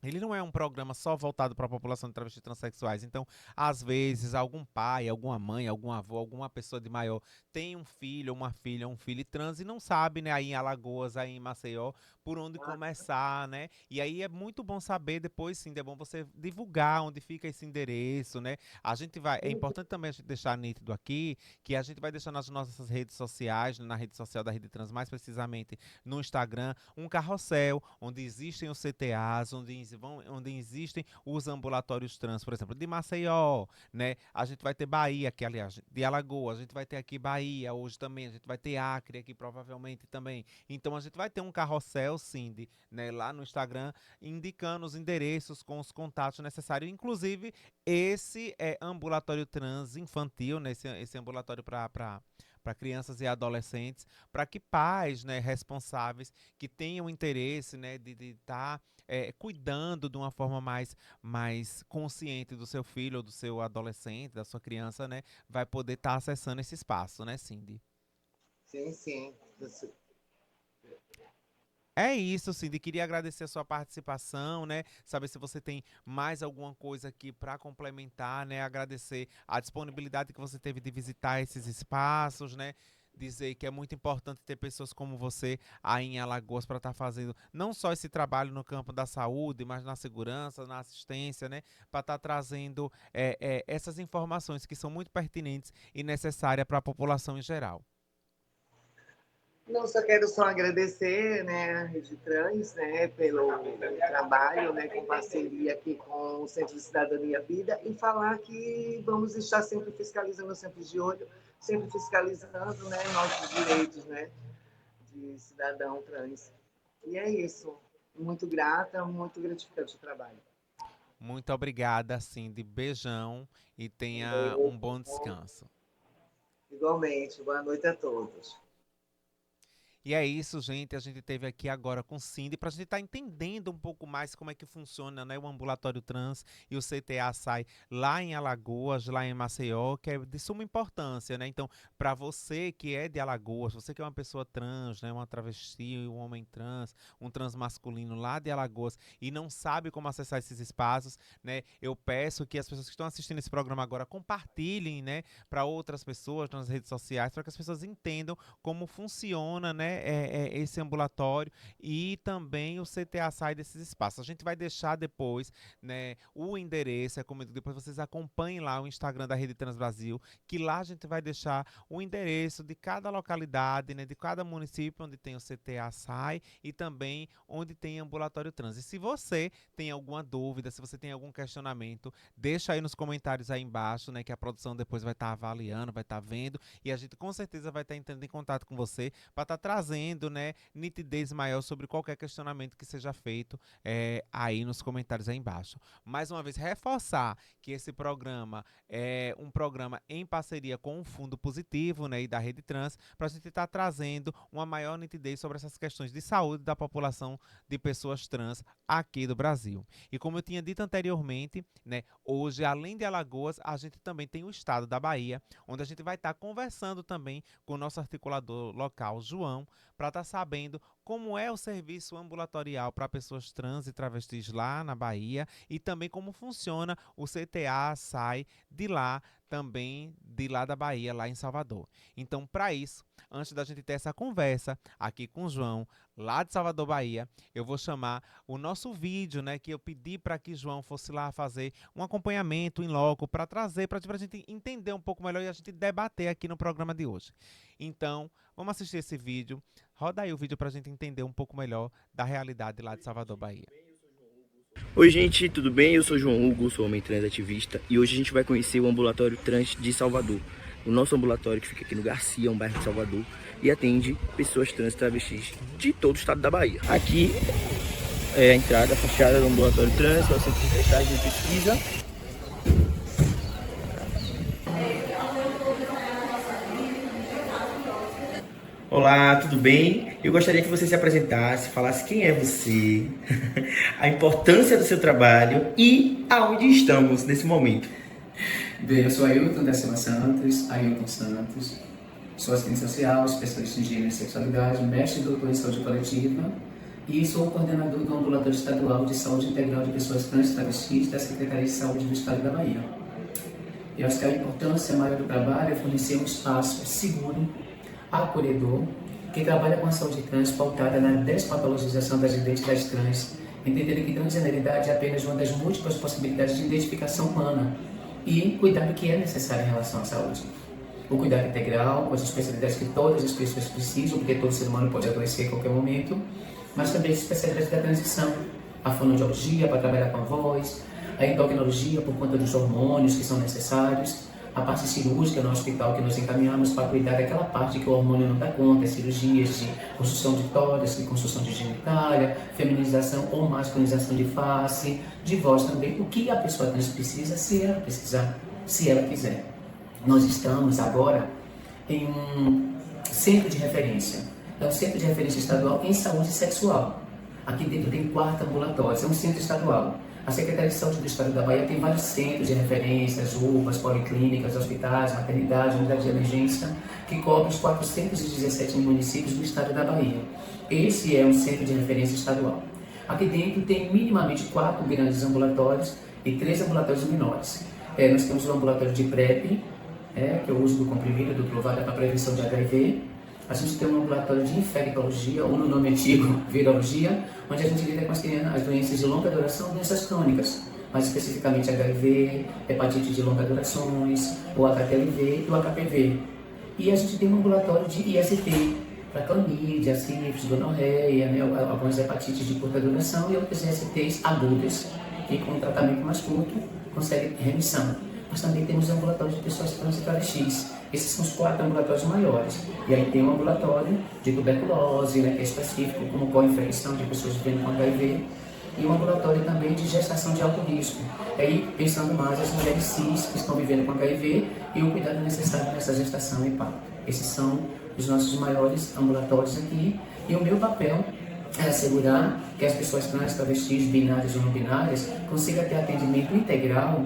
Ele não é um programa só voltado para a população de travestis transexuais. Então, às vezes, algum pai, alguma mãe, algum avô, alguma pessoa de maior tem um filho, ou uma filha, um filho trans e não sabe, né, aí em Alagoas, aí em Maceió, por onde começar, né? E aí é muito bom saber depois, sim, é bom você divulgar onde fica esse endereço, né? A gente vai, é importante também a gente deixar nítido aqui que a gente vai deixar nas nossas redes sociais, né, na rede social da Rede Trans, mais precisamente no Instagram, um carrossel onde existem os CTAs, onde existem os ambulatórios trans, por exemplo, de Maceió, né? A gente vai ter Bahia aqui, aliás, de Alagoas, a gente vai ter aqui Bahia hoje também, a gente vai ter Acre aqui provavelmente também. Então a gente vai ter um carrossel, Cindy, né, lá no Instagram, indicando os endereços com os contatos necessários, inclusive esse é ambulatório trans infantil, né? Esse ambulatório para crianças e adolescentes, para que pais, né, responsáveis que tenham interesse, né, de estar cuidando de uma forma mais consciente do seu filho ou do seu adolescente, da sua criança, né, vai poder estar acessando esse espaço, né, Cindy? Sim, sim. É isso, Cindy. Queria agradecer a sua participação, né? Saber se você tem mais alguma coisa aqui para complementar, né? Agradecer a disponibilidade que você teve de visitar esses espaços, né? Dizer que é muito importante ter pessoas como você aí em Alagoas para estar fazendo não só esse trabalho no campo da saúde, mas na segurança, na assistência, né? Para estar trazendo essas informações que são muito pertinentes e necessárias para a população em geral. Não, só quero agradecer, né, a Rede Trans, né, pelo trabalho, né, com parceria aqui com o Centro de Cidadania e Vida, e falar que vamos estar sempre fiscalizando, sempre de olho, sempre fiscalizando, né, nossos direitos, né, de cidadão trans. E é isso. Muito grata, muito gratificante o trabalho. Muito obrigada, Cindy. Beijão e tenha Valeu. um bom descanso. Igualmente. Boa noite a todos. E é isso, gente. A gente teve aqui agora com Cindy para a gente estar entendendo um pouco mais como é que funciona, né, o ambulatório trans e o CTA sai lá em Alagoas, lá em Maceió, que é de suma importância, né? Então, para você que é de Alagoas, você que é uma pessoa trans, né, uma travesti, um homem trans, um trans masculino lá de Alagoas e não sabe como acessar esses espaços, né? Eu peço que as pessoas que estão assistindo esse programa agora compartilhem, né, para outras pessoas nas redes sociais, para que as pessoas entendam como funciona, né, esse ambulatório e também o CTA sai desses espaços. A gente vai deixar depois, né, o endereço, como eu digo, depois vocês acompanhem lá o Instagram da Rede Trans Brasil, que lá a gente vai deixar o endereço de cada localidade, né, de cada município onde tem o CTA sai e também onde tem ambulatório trans. E se você tem alguma dúvida, se você tem algum questionamento, deixa aí nos comentários aí embaixo, né, que a produção depois vai estar avaliando, vai estar vendo e a gente com certeza vai estar entrando em contato com você para estar trazendo trazendo, né, nitidez maior sobre qualquer questionamento que seja feito aí nos comentários aí embaixo. Mais uma vez, reforçar que esse programa é um programa em parceria com o Fundo Positivo, né, e da Rede Trans, para a gente estar trazendo uma maior nitidez sobre essas questões de saúde da população de pessoas trans aqui do Brasil. E como eu tinha dito anteriormente, né, hoje, além de Alagoas, a gente também tem o estado da Bahia, onde a gente vai estar conversando também com o nosso articulador local, João, para estar sabendo como é o serviço ambulatorial para pessoas trans e travestis lá na Bahia e também como funciona o CTA SAI de lá também, de lá da Bahia, lá em Salvador. Então, para isso, antes da gente ter essa conversa aqui com o João, lá de Salvador, Bahia, eu vou chamar o nosso vídeo, né, que eu pedi para que João fosse lá fazer um acompanhamento em loco para trazer, para a gente entender um pouco melhor e a gente debater aqui no programa de hoje. Então, vamos assistir esse vídeo. Roda aí o vídeo para a gente entender um pouco melhor da realidade lá de Salvador, Bahia. Oi gente, tudo bem? Eu sou João Hugo, sou homem trans ativista e hoje a gente vai conhecer o ambulatório trans de Salvador. O nosso ambulatório que fica aqui no Garcia, um bairro de Salvador, e atende pessoas trans e travestis de todo o estado da Bahia. Aqui é a entrada, a fachada do ambulatório trans, é o centro de testagem e pesquisa. Olá, tudo bem? Eu gostaria que você se apresentasse, falasse quem é você, a importância do seu trabalho e aonde estamos nesse momento. Bem, eu sou Ailton da Silva Santos, Ailton Santos, sou assistente social, especialista em gênero e sexualidade, mestre e doutor em saúde coletiva e sou coordenador do Ambulatório Estadual de Saúde Integral de Pessoas Trans e Travestis da Secretaria de Saúde do Estado da Bahia. Eu acho que a importância maior do trabalho é fornecer um espaço seguro, acolhedor, que trabalha com a saúde trans pautada na despatologização das identidades trans, entendendo que transgeneridade é apenas uma das múltiplas possibilidades de identificação humana e cuidado que é necessário em relação à saúde. O cuidado integral, com as especialidades que todas as pessoas precisam, porque todo ser humano pode adoecer em qualquer momento, mas também as especialidades da transição, a fonoaudiologia para trabalhar com a voz, a endocrinologia por conta dos hormônios que são necessários, a parte cirúrgica no hospital que nos encaminhamos para cuidar daquela parte que o hormônio não dá conta, cirurgias de construção de tórax, de construção de genitália, feminização ou masculinização de face, de voz também, o que a pessoa trans precisa, se ela precisar, se ela quiser. Nós estamos agora em um centro de referência, é um centro de referência estadual em saúde sexual. Aqui dentro tem 4 ambulatórios, é um centro estadual. A Secretaria de Saúde do Estado da Bahia tem vários centros de referências, UPAs, policlínicas, hospitais, maternidade, unidade de emergência, que cobrem os 417 municípios do Estado da Bahia. Esse é um centro de referência estadual. Aqui dentro tem minimamente 4 grandes ambulatórios e 3 ambulatórios menores. Nós temos o ambulatório de PrEP, que é o uso do comprimido do Truvada para prevenção de HIV. A gente tem um ambulatório de infectologia, ou no nome antigo, virologia, onde a gente lida com as doenças de longa duração, doenças crônicas, mais especificamente HIV, hepatite de longa durações, o HTLV e o HPV. E a gente tem um ambulatório de IST, para clamídia, sífilis, gonorreia, né, algumas hepatites de curta duração e outras ISTs agudas, que com um tratamento mais curto conseguem remissão. Mas também temos ambulatórios de pessoas trans e travestis. Esses são os 4 ambulatórios maiores. E aí tem um ambulatório de tuberculose, né, que é específico, como co-infecção de pessoas vivendo com HIV, e um ambulatório também de gestação de alto risco. Aí pensando mais as mulheres cis que estão vivendo com HIV e o cuidado necessário nessa gestação e parto. Esses são os nossos maiores ambulatórios aqui. E o meu papel é assegurar que as pessoas trans, travestis, binárias ou não binárias consigam ter atendimento integral.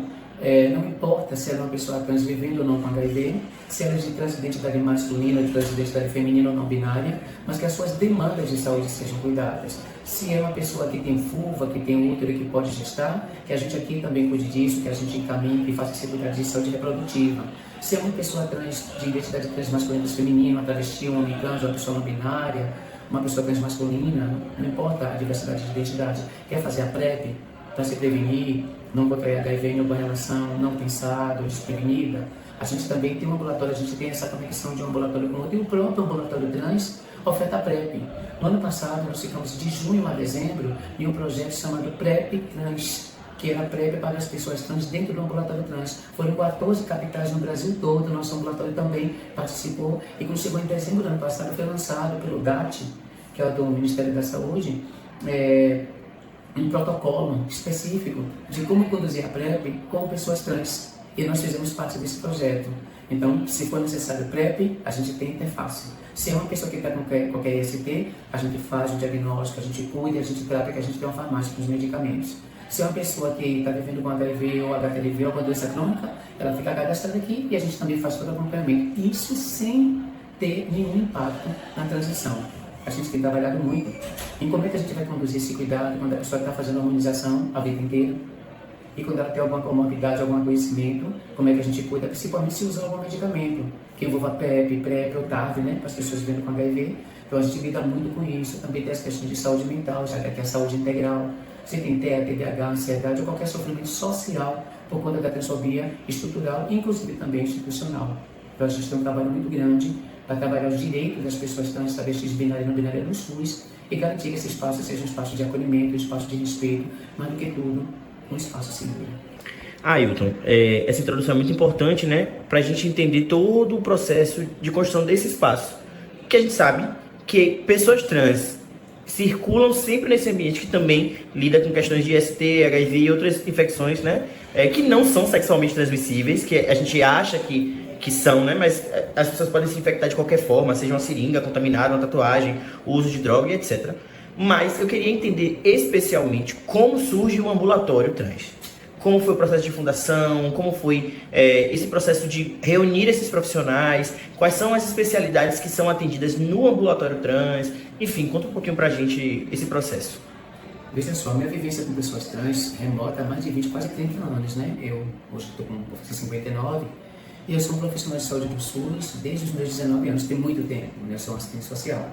Não importa se ela é uma pessoa trans vivendo ou não com HIV, se ela é de transidentidade masculina, de transidentidade feminina ou não binária, mas que as suas demandas de saúde sejam cuidadas. Se é uma pessoa que tem vulva, que tem útero e que pode gestar, que a gente aqui também cuide disso, que a gente encaminhe, que faça seguridade de saúde reprodutiva. Se é uma pessoa trans, de identidade trans masculina ou feminina, uma travesti, um homem trans, uma pessoa não binária, uma pessoa trans masculina, não importa a diversidade de identidade, quer fazer a PrEP para se prevenir, não contrair HIV em alguma relação não pensada ou desprevenida. A gente também tem um ambulatório, a gente tem essa conexão de um ambulatório com outro, e o próprio ambulatório trans oferta a PrEP. No ano passado, nós ficamos de junho a dezembro em um projeto chamado PrEP Trans, que era PrEP para as pessoas trans dentro do ambulatório trans. Foram 14 capitais no Brasil todo, nosso ambulatório também participou, e quando chegou em dezembro do ano passado, foi lançado pelo GAT, que é o do Ministério da Saúde, um protocolo específico de como conduzir a PrEP com pessoas trans. E nós fizemos parte desse projeto. Então, se for necessário PrEP, a gente tem interface. Se é uma pessoa que está com qualquer IST, a gente faz o diagnóstico, a gente cuida, a gente trata, que a gente tem uma farmácia com os medicamentos. Se é uma pessoa que está vivendo com HIV ou HTLV ou com doença crônica, ela fica cadastrada aqui e a gente também faz todo o acompanhamento. Isso sem ter nenhum impacto na transição. A gente tem trabalhado muito em como é que a gente vai conduzir esse cuidado quando a pessoa está fazendo a harmonização a vida inteira. E quando ela tem alguma comorbidade, algum adoecimento, como é que a gente cuida, principalmente se usa algum medicamento, que envolva PrEP ou TARV, né, para as pessoas vivendo com HIV. Então a gente lida muito com isso. Também tem as questões de saúde mental, já que aqui é a saúde integral. Você tem TEA, TDAH, ansiedade ou qualquer sofrimento social por conta da transfobia estrutural, inclusive também institucional. Então a gente tem um trabalho muito grande para trabalhar os direitos das pessoas trans, travestis, binárias e não binárias no SUS e garantir que esse espaço seja um espaço de acolhimento, um espaço de respeito, mas do que tudo, um espaço seguro. Ailton, essa introdução é muito importante, né, para a gente entender todo o processo de construção desse espaço. Porque a gente sabe que pessoas trans circulam sempre nesse ambiente que também lida com questões de IST, HIV e outras infecções, né, que não são sexualmente transmissíveis, que a gente acha que são, né, mas as pessoas podem se infectar de qualquer forma, seja uma seringa contaminada, uma tatuagem, o uso de droga e etc. Mas eu queria entender especialmente como surge o ambulatório trans. Como foi o processo de fundação, como foi esse processo de reunir esses profissionais, quais são as especialidades que são atendidas no ambulatório trans, enfim, conta um pouquinho pra gente esse processo. Veja só, minha vivência com pessoas trans remota há mais de 20, quase 30 anos, né? Eu hoje estou com 59 e eu sou um profissional de saúde do SUS desde os meus 19 anos, tem muito tempo, né? Eu sou um assistente social.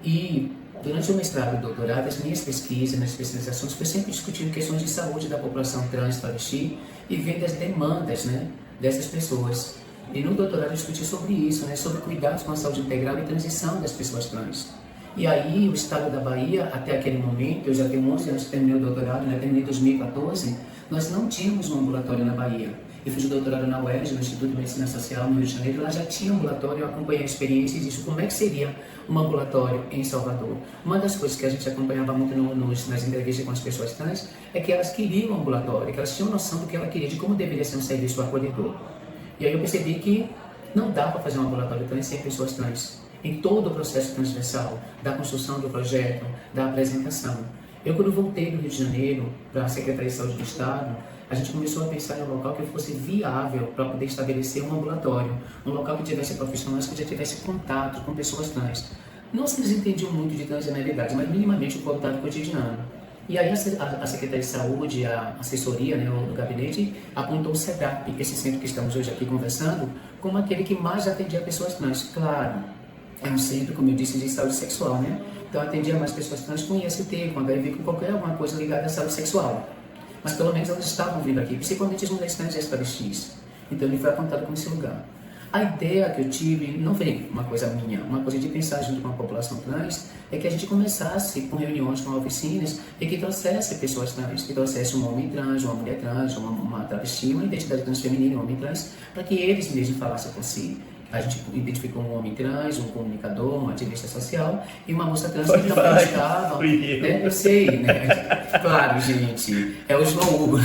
E durante o mestrado e o doutorado, as minhas pesquisas, nas especializações, foi sempre discutindo questões de saúde da população trans, travesti e vendo as demandas, né, dessas pessoas. E no doutorado eu discuti sobre isso, né, sobre cuidados com a saúde integral e transição das pessoas trans. E aí, o estado da Bahia, até aquele momento, eu já tenho 11 anos que terminei o doutorado, né, terminei em 2014, nós não tínhamos um ambulatório na Bahia. Eu fiz o doutorado na UERJ, no Instituto de Medicina Social, no Rio de Janeiro, lá já tinha um ambulatório, eu acompanhei a experiência e disse como é que seria um ambulatório em Salvador. Uma das coisas que a gente acompanhava muito nas entrevistas com as pessoas trans é que elas queriam um ambulatório, que elas tinham noção do que ela queria, de como deveria ser um serviço acolhedor. E aí eu percebi que não dá para fazer um ambulatório trans sem pessoas trans, em todo o processo transversal, da construção do projeto, da apresentação. Eu, quando voltei do Rio de Janeiro para a Secretaria de Saúde do Estado, a gente começou a pensar em um local que fosse viável para poder estabelecer um ambulatório, um local que tivesse profissionais que já tivesse contato com pessoas trans. Não se eles entendiam muito de transgeneridade, mas minimamente o contato cotidiano. E aí a Secretaria de Saúde, a assessoria, né, o gabinete, apontou o CEDAP, esse centro que estamos hoje aqui conversando, como aquele que mais atendia pessoas trans. Claro, é um centro, como eu disse, de saúde sexual, né? Então atendia mais pessoas trans com IST, com HIV, com qualquer alguma coisa ligada à saúde sexual. Mas pelo menos elas estavam vindo aqui, principalmente as mulheres trans e as travestis. Então ele foi apontado como esse lugar. A ideia que eu tive não veio uma coisa minha, uma coisa de pensar junto com a população trans, é que a gente começasse com reuniões, com oficinas, e que trouxesse pessoas trans, que trouxesse um homem trans, uma mulher trans, uma travesti, uma identidade trans feminina, um homem trans, para que eles mesmos falassem por si. A gente identificou um homem trans, um comunicador, um ativista social e uma moça trans que também estava. Né? Eu sei, né? Claro, gente, é o João Hugo.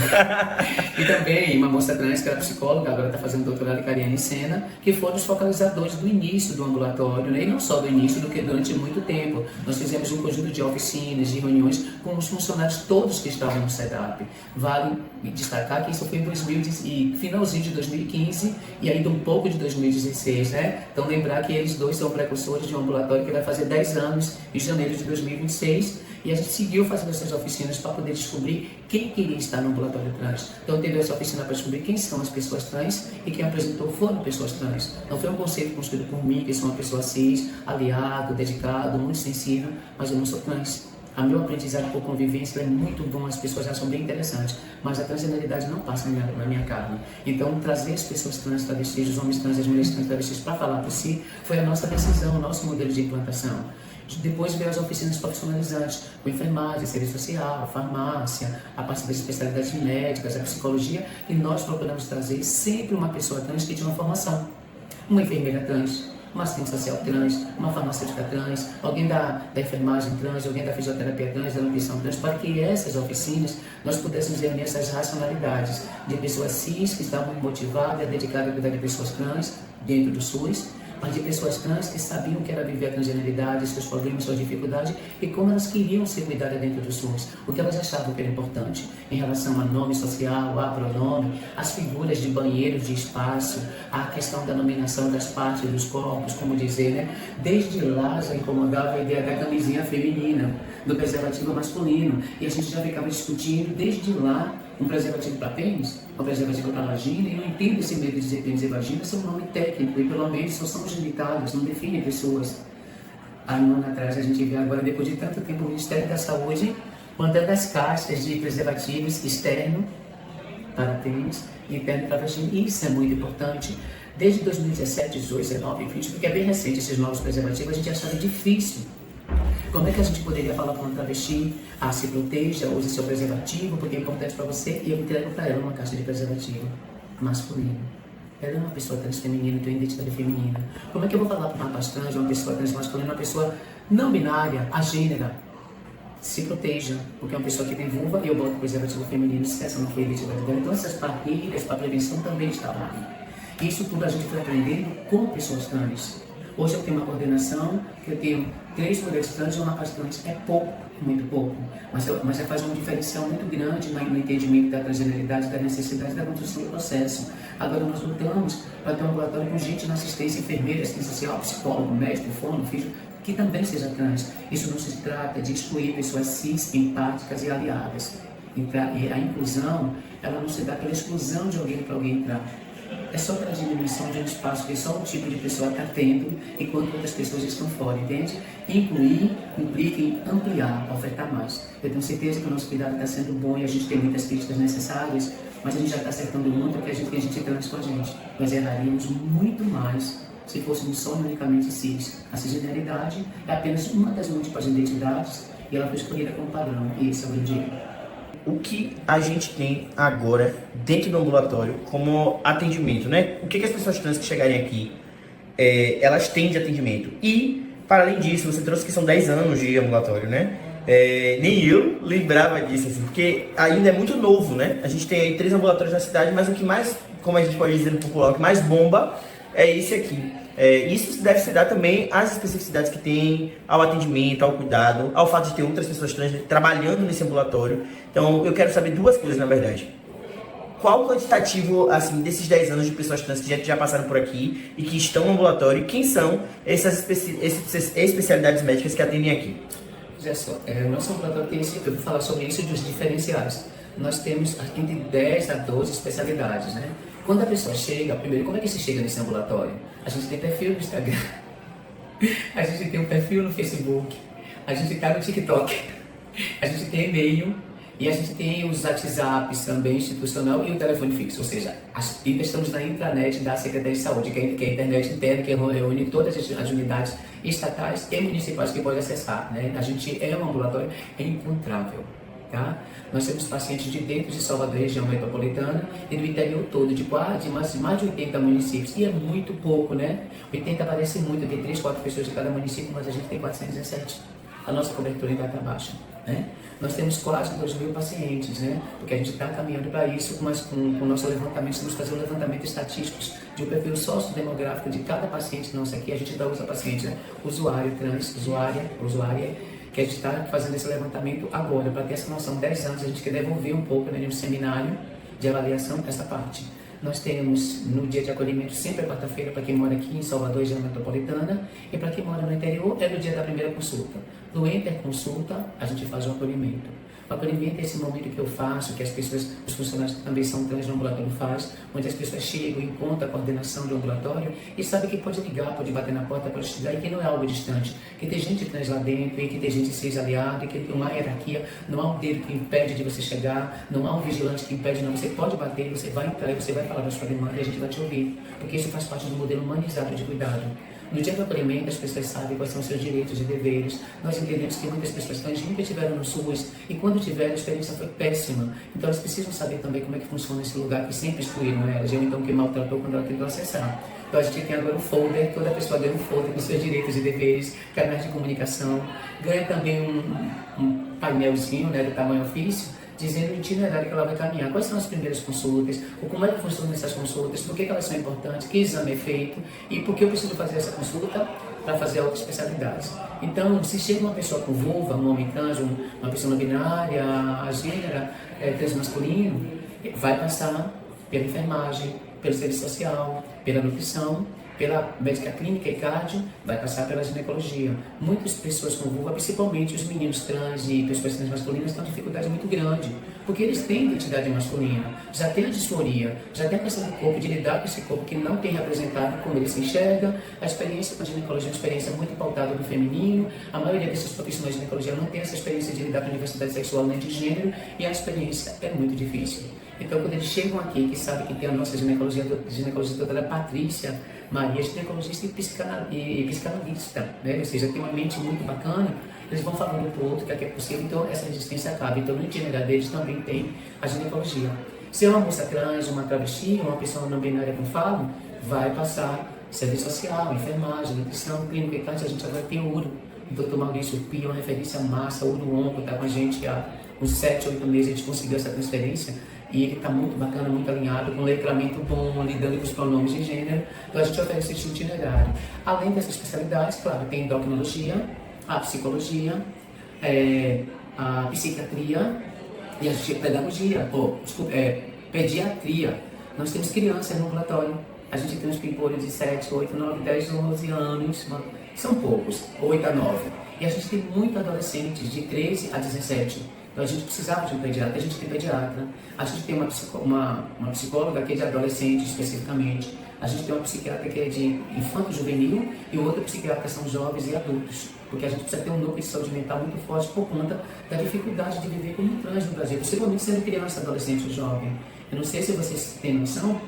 E também uma moça trans que era psicóloga, agora está fazendo doutorado em Cariana em Sena, que foram os focalizadores do início do ambulatório, né? E não só do início, do que durante muito tempo. Nós fizemos um conjunto de oficinas, de reuniões com os funcionários todos que estavam no CEDAP. Vale destacar que isso foi em finalzinho de 2015 e ainda um pouco de 2016. Né? Então lembrar que eles dois são precursores de um ambulatório que vai fazer 10 anos em janeiro de 2026 e a gente seguiu fazendo essas oficinas para poder descobrir quem queria estar no ambulatório trans. Então teve essa oficina para descobrir quem são as pessoas trans e quem apresentou foram pessoas trans. Não foi um conceito construído por mim, que sou uma pessoa cis, aliado, dedicado, muito sensível, mas eu não sou trans. O meu aprendizado por convivência é muito bom, as pessoas já são bem interessantes, mas a transgeneridade não passa na minha carne. Então, trazer as pessoas trans, travestis, os homens trans e as mulheres trans travestis para falar por si, foi a nossa decisão, o nosso modelo de implantação. Depois veio as oficinas profissionalizantes, com enfermagem, serviço social, farmácia, a parte das especialidades médicas, a psicologia, e nós procuramos trazer sempre uma pessoa trans que tinha uma formação. Uma enfermeira trans, uma assistente social trans, uma farmacêutica trans, alguém da enfermagem trans, alguém da fisioterapia trans, da nutrição trans, para que essas oficinas nós pudéssemos reunir essas racionalidades de pessoas cis que estavam motivadas e dedicadas a cuidar de pessoas trans dentro do SUS, mas de pessoas trans que sabiam o que era viver a transgeneridade, seus problemas, suas dificuldades e como elas queriam ser cuidadas dentro do SUS, o que elas achavam que era importante em relação a nome social, a pronome, as figuras de banheiros de espaço, a questão da nominação das partes dos corpos, como dizer, né? Desde lá já incomodava a ideia da camisinha feminina, do preservativo masculino, e a gente já ficava discutindo desde lá um preservativo para pênis, um preservativo para vagina, e não entendo esse medo de dizer pênis e vagina, isso é um nome técnico, e pelo menos só são genitalias, não definem pessoas. Há um ano atrás a gente vê agora, depois de tanto tempo, o Ministério da Saúde mandando as caixas de preservativos externo para pênis e interno para vagina, e isso é muito importante. Desde 2017, 18, 19, 20, porque é bem recente esses novos preservativos, a gente achava difícil. Como é que a gente poderia falar para uma travesti, se proteja, use seu preservativo, porque é importante para você, e eu entrego para ela uma caixa de preservativo masculino. Ela é uma pessoa trans feminina, tem identidade feminina. Como é que eu vou falar para uma rapaz trans, uma pessoa trans masculina, uma pessoa não binária, agênera? Se proteja, porque é uma pessoa que tem vulva e eu boto preservativo feminino, se essa não foi identidade dela. Então essas barreiras para prevenção também estavam ali. Isso tudo a gente foi aprendendo com pessoas trans. Hoje eu tenho uma coordenação, que eu tenho 3 mulheres trans e uma rapaz trans. É pouco, muito pouco, mas já faz um diferencial muito grande no entendimento da transgeneridade, da necessidade da construção do processo. Agora nós lutamos para ter um ambulatório com gente na assistência, enfermeira, assistência social, psicólogo, médico, fono, físico, que também seja trans. Isso não se trata de excluir pessoas cis, empáticas e aliadas. E a inclusão, ela não se dá pela exclusão de alguém para alguém entrar. É só pela diminuição de um espaço que só um tipo de pessoa está tendo, enquanto outras pessoas estão fora, entende? Incluir implica em ampliar, ofertar mais. Eu tenho certeza que o nosso cuidado está sendo bom e a gente tem muitas críticas necessárias, mas a gente já está acertando muito porque a gente traz com a gente. Nós erraríamos muito mais se fôssemos só unicamente cis. A cisgeneridade é apenas uma das múltiplas identidades e ela foi escolhida como padrão, e esse é o grande erro. O que a gente tem agora dentro do ambulatório como atendimento, né? O que as pessoas trans que chegarem aqui, elas têm de atendimento? E, para além disso, você trouxe que são 10 anos de ambulatório, né? Nem eu lembrava disso, assim, porque ainda é muito novo, né? A gente tem aí 3 ambulatórios na cidade, mas o que mais, como a gente pode dizer no popular, o que mais bomba é esse aqui. Isso deve se dar também às especificidades que tem, ao atendimento, ao cuidado, ao fato de ter outras pessoas trans trabalhando nesse ambulatório. Então, eu quero saber 2 coisas, na verdade. Qual o quantitativo, assim, desses 10 anos de pessoas trans que já passaram por aqui e que estão no ambulatório? Quem são essas especialidades médicas que atendem aqui? Olha só, nosso ambulatório tem esse, eu vou falar sobre isso dos diferenciais. Nós temos entre 10 a 12 especialidades, né? Quando a pessoa chega, primeiro, como é que se chega nesse ambulatório? A gente tem perfil no Instagram, a gente tem um perfil no Facebook, a gente está no TikTok, a gente tem e-mail e a gente tem os WhatsApps também institucional e o telefone fixo, ou seja, estamos na intranet da Secretaria de Saúde, que é a internet interna que reúne todas as unidades estatais e municipais que podem acessar, né? A gente é um ambulatório encontrável. Tá? Nós temos pacientes de dentro de Salvador, região metropolitana, e do interior todo, de mais de 80 municípios. E é muito pouco, né? 80 parece muito, tem 3, 4 pessoas de cada município, mas a gente tem 417. A nossa cobertura ainda está baixa, né? Nós temos quase 2.000 pacientes, né? Porque a gente está caminhando para isso, mas com o nosso levantamento, estamos fazendo um levantamento estatístico de um perfil sociodemográfico de cada paciente nosso aqui. A gente ainda usa paciente, né? Usuário, trans, usuária, que a gente está fazendo esse levantamento agora, para ter essa noção. 10 anos a gente quer devolver um pouco, né, no seminário de avaliação essa parte. Nós temos no dia de acolhimento sempre a quarta-feira para quem mora aqui em Salvador, região metropolitana, e para quem mora no interior é no dia da primeira consulta. No interconsulta a gente faz o acolhimento. O acolhimento é esse momento que eu faço, que as pessoas, os funcionários que também são trans no ambulatório fazem, onde as pessoas chegam, encontram a coordenação do ambulatório e sabem que pode ligar, pode bater na porta, pode chegar, e que não é algo distante, que tem gente trans lá dentro, e que tem gente cis aliado, e que tem uma hierarquia, não há um dedo que impede de você chegar, não há um vigilante que impede, não. Você pode bater, você vai entrar, você vai falar da sua demanda e a gente vai te ouvir, porque isso faz parte do modelo humanizado de cuidado. No dia do acolhimento, as pessoas sabem quais são os seus direitos e deveres. Nós entendemos que muitas pessoas trans nunca estiveram no SUS e quando tiveram, a experiência foi péssima. Então elas precisam saber também como é que funciona esse lugar que sempre excluíram elas, ou então que maltratou quando ela tentou acessar. Então a gente tem agora um folder, toda pessoa ganha um folder com seus direitos e deveres, canais de comunicação, ganha também um painelzinho, né, do tamanho ofício, dizendo o itinerário que ela vai caminhar, quais são as primeiras consultas, como é que funcionam essas consultas, por que elas são importantes, que exame é feito e por que eu preciso fazer essa consulta para fazer outras especialidades. Então, se chega uma pessoa com vulva, um homem trans, uma pessoa não binária, a gênero, transmasculino, vai passar pela enfermagem, pelo serviço social, pela nutrição, pela médica clínica e cardio, vai passar pela ginecologia. Muitas pessoas com vulva, principalmente os meninos trans e pessoas transmasculinas, têm uma dificuldade muito grande, porque eles têm identidade masculina, já têm a disforia, já têm a questão do corpo, de lidar com esse corpo que não tem representado como ele se enxerga. A experiência com a ginecologia é uma experiência muito pautada no feminino, a maioria desses profissionais de ginecologia não tem essa experiência de lidar com a diversidade sexual nem de gênero, e a experiência é muito difícil. Então, quando eles chegam aqui, que sabem que tem a nossa ginecologista doutora Patrícia Maria, ginecologista e psicanalista, né? Ou seja, tem uma mente muito bacana, eles vão falando um para o outro que é possível, então essa resistência acaba. Então, no itinerário deles também tem a ginecologia. Se é uma moça trans, uma travesti, uma pessoa não binária com falo, vai passar serviço social, enfermagem, nutrição, clínica e tal. A gente agora tem o URO, o Dr. Maurício Pio, uma referência massa, o URO Onco, está com a gente há uns 7, 8 meses, a gente conseguiu essa transferência. E ele está muito bacana, muito alinhado, com letramento bom, lidando com os pronomes de gênero. Então a gente oferece esse itinerário. Além dessas especialidades, claro, tem endocrinologia, a psicologia, a psiquiatria e a pedagogia, pediatria. Nós temos crianças no ambulatório. A gente tem uns pimpolhos de 7, 8, 9, 10, 11 anos, são poucos, 8 a 9. E a gente tem muitos adolescentes de 13 a 17. Então a gente precisava de um pediatra, a gente tem pediatra, a gente tem uma psicóloga que é de adolescente especificamente, a gente tem uma psiquiatra que é de infanto-juvenil e outra psiquiatra são jovens e adultos, porque a gente precisa ter um núcleo de saúde mental muito forte por conta da dificuldade de viver como trans no Brasil, principalmente sendo criança, adolescente e jovem. Eu não sei se vocês têm noção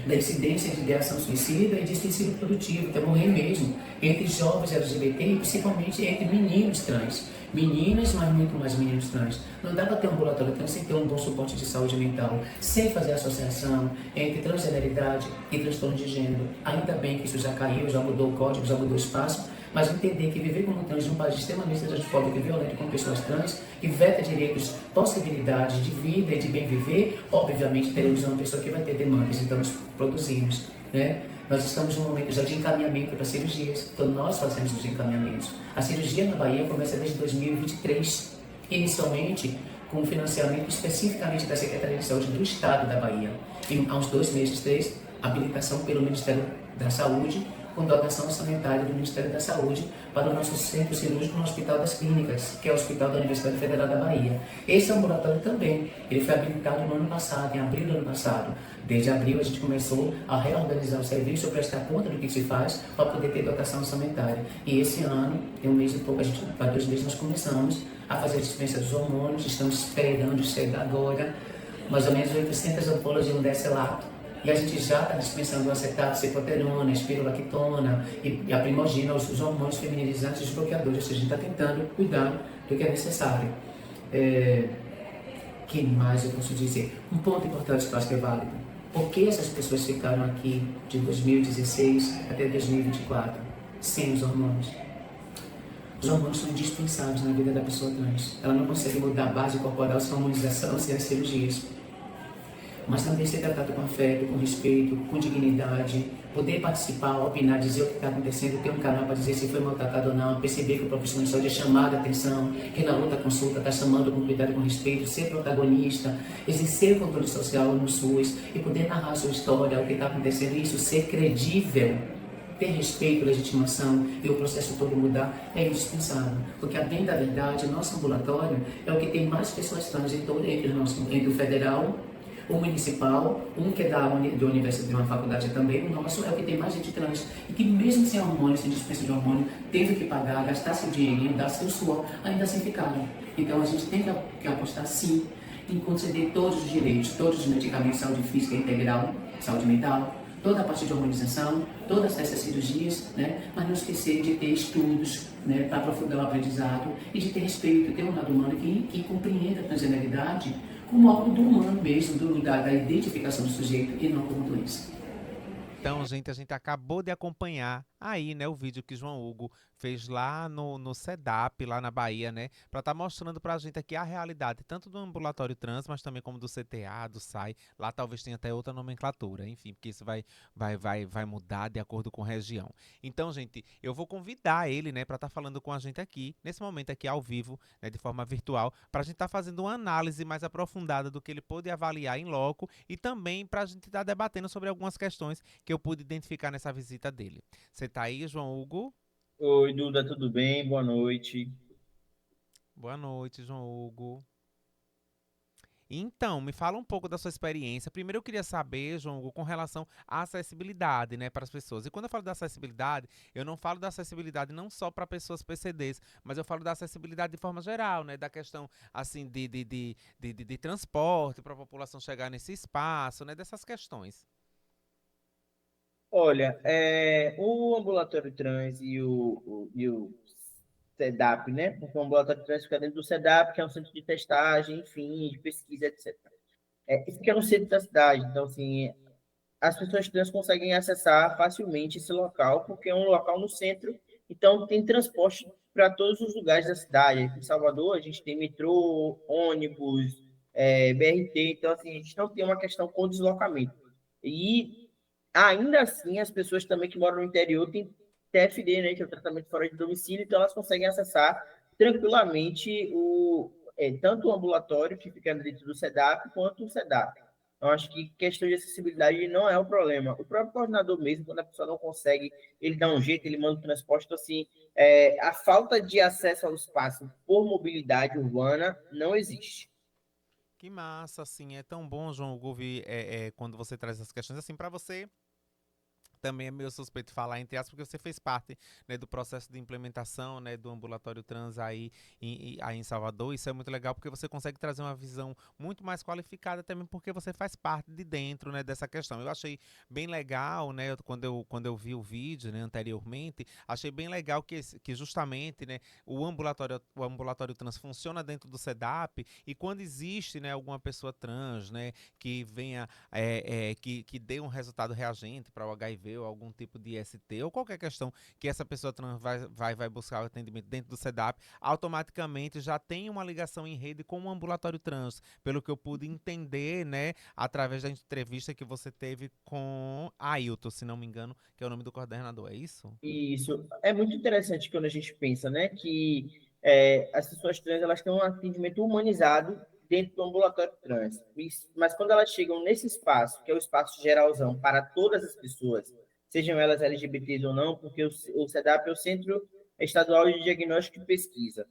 da incidência de ideação suicida e de suicídio produtivo, que é morrer mesmo, entre jovens LGBT e principalmente entre meninos trans. Meninas, mas muito mais meninos trans. Não dá para ter um ambulatório trans sem ter um bom suporte de saúde mental, sem fazer associação entre transgeneridade e transtorno de gênero. Ainda bem que isso já caiu, já mudou o código, já mudou o espaço, mas entender que viver como trans num país extremamente transfóbico e violento com pessoas trans, que veta direitos, possibilidades de vida e de bem viver, obviamente teremos uma pessoa que vai ter demandas, então nós produzimos, né? Nós estamos num momento já de encaminhamento para cirurgias, então nós fazemos os encaminhamentos. A cirurgia na Bahia começa desde 2023, inicialmente com financiamento especificamente da Secretaria de Saúde do Estado da Bahia. E há uns 2 meses, 3, habilitação pelo Ministério da Saúde, com dotação orçamentária do Ministério da Saúde para o nosso centro cirúrgico no Hospital das Clínicas, que é o Hospital da Universidade Federal da Bahia. Esse ambulatório também, ele foi habilitado no ano passado, em abril do ano passado. Desde abril a gente começou a reorganizar o serviço, prestar conta do que se faz para poder ter dotação orçamentária. E esse ano, tem um mês e pouco, há 2 meses nós começamos a fazer a dispensa dos hormônios, estamos esperando chegar agora mais ou menos 800 ampolas de um deselato. E a gente já está dispensando o acetato, cepoterona, espirolactona e a primogina, os hormônios feminilizantes e os bloqueadores. Ou seja, a gente está tentando cuidar do que é necessário. Que mais eu posso dizer? Um ponto importante que eu acho que é válido. Por que essas pessoas ficaram aqui de 2016 até 2024 sem os hormônios? Os hormônios são indispensáveis na vida da pessoa trans. Ela não consegue mudar a base corporal sem a hormonização, sem as cirurgias. Mas também ser tratado com afeto, com respeito, com dignidade, poder participar, opinar, dizer o que está acontecendo, ter um canal para dizer se foi maltratado ou não, perceber que o profissional de saúde é chamado a atenção, que na outra consulta está chamando com cuidado e com respeito, ser protagonista, exercer o controle social no SUS e poder narrar a sua história, o que está acontecendo, isso ser credível, ter respeito, legitimação e o processo todo mudar é indispensável. Porque, a bem da verdade, o nosso ambulatório é o que tem mais pessoas trans entre o federal, o municipal, que é da universidade, de uma faculdade também, o nosso é o que tem mais gente trans. E que mesmo sem hormônio, sem dispensa de hormônio, teve que pagar, gastar seu dinheirinho, dar seu suor, ainda assim ficaram. Então a gente tem que apostar sim em conceder todos os direitos, todos os medicamentos, saúde física integral, saúde mental, toda a parte de hormonização, todas essas cirurgias, né? Mas não esquecer de ter estudos, né, para aprofundar o aprendizado e de ter respeito, ter um lado humano que compreenda a transgeneridade como algo do humano mesmo, da identificação do sujeito e não como doença. Então, gente, a gente acabou de acompanhar aí, né, o vídeo que João Hugo fez lá no SEDAP, lá na Bahia, né, para estar mostrando pra gente aqui a realidade, tanto do ambulatório trans, mas também como do CTA, do SAI. Lá talvez tenha até outra nomenclatura, enfim, porque isso vai mudar de acordo com região. Então, gente, eu vou convidar ele, né, para estar falando com a gente aqui, nesse momento aqui ao vivo, né, de forma virtual, para a gente estar fazendo uma análise mais aprofundada do que ele pôde avaliar em loco e também para a gente estar debatendo sobre algumas questões que eu pude identificar nessa visita dele. Você tá aí, João Hugo? Oi, Duda, tudo bem? Boa noite. Boa noite, João Hugo. Então, me fala um pouco da sua experiência. Primeiro eu queria saber, João Hugo, com relação à acessibilidade, né, para as pessoas. E quando eu falo da acessibilidade, eu não falo da acessibilidade não só para pessoas PCDs, mas eu falo da acessibilidade de forma geral, né, da questão, assim, de transporte para a população chegar nesse espaço, né, dessas questões. Olha, o ambulatório trans e o SEDAP, né? Porque o ambulatório trans fica dentro do SEDAP, que é um centro de testagem, enfim, de pesquisa, etc. Isso fica no centro da cidade, então, assim, as pessoas trans conseguem acessar facilmente esse local, porque é um local no centro, então tem transporte para todos os lugares da cidade. Aqui em Salvador, a gente tem metrô, ônibus, BRT, então, assim, a gente não tem uma questão com deslocamento. E, ainda assim, as pessoas também que moram no interior têm TFD, né, que é o tratamento fora de domicílio, então elas conseguem acessar tranquilamente tanto o ambulatório, que fica dentro do SEDAP, quanto o SEDAP. Eu acho que questão de acessibilidade não é o problema. O próprio coordenador mesmo, quando a pessoa não consegue, ele dá um jeito, ele manda o transporte. Então, assim, a falta de acesso ao espaço por mobilidade urbana não existe. Que massa, assim, é tão bom, João Hugo, ouvir quando você traz essas questões assim para você. Também é meio suspeito falar, entre aspas, porque você fez parte, né, do processo de implementação, né, do ambulatório trans aí em Salvador. Isso é muito legal porque você consegue trazer uma visão muito mais qualificada também porque você faz parte de dentro, né, dessa questão. Eu achei bem legal, né, quando eu vi o vídeo, né, anteriormente, achei bem legal que justamente, né, o ambulatório trans funciona dentro do SEDAP e quando existe, né, alguma pessoa trans, né, que venha, que dê um resultado reagente para o HIV ou algum tipo de IST ou qualquer questão que essa pessoa trans vai buscar o atendimento dentro do SEDAP, automaticamente já tem uma ligação em rede com o ambulatório trans, pelo que eu pude entender, né, através da entrevista que você teve com Ailton, se não me engano, que é o nome do coordenador, é isso? E isso é muito interessante quando a gente pensa, né, que as pessoas trans elas têm um atendimento humanizado dentro do ambulatório trans. Mas quando elas chegam nesse espaço, que é o espaço geralzão para todas as pessoas, sejam elas LGBTs ou não, porque o SEDAP é o Centro Estadual de Diagnóstico e Pesquisa.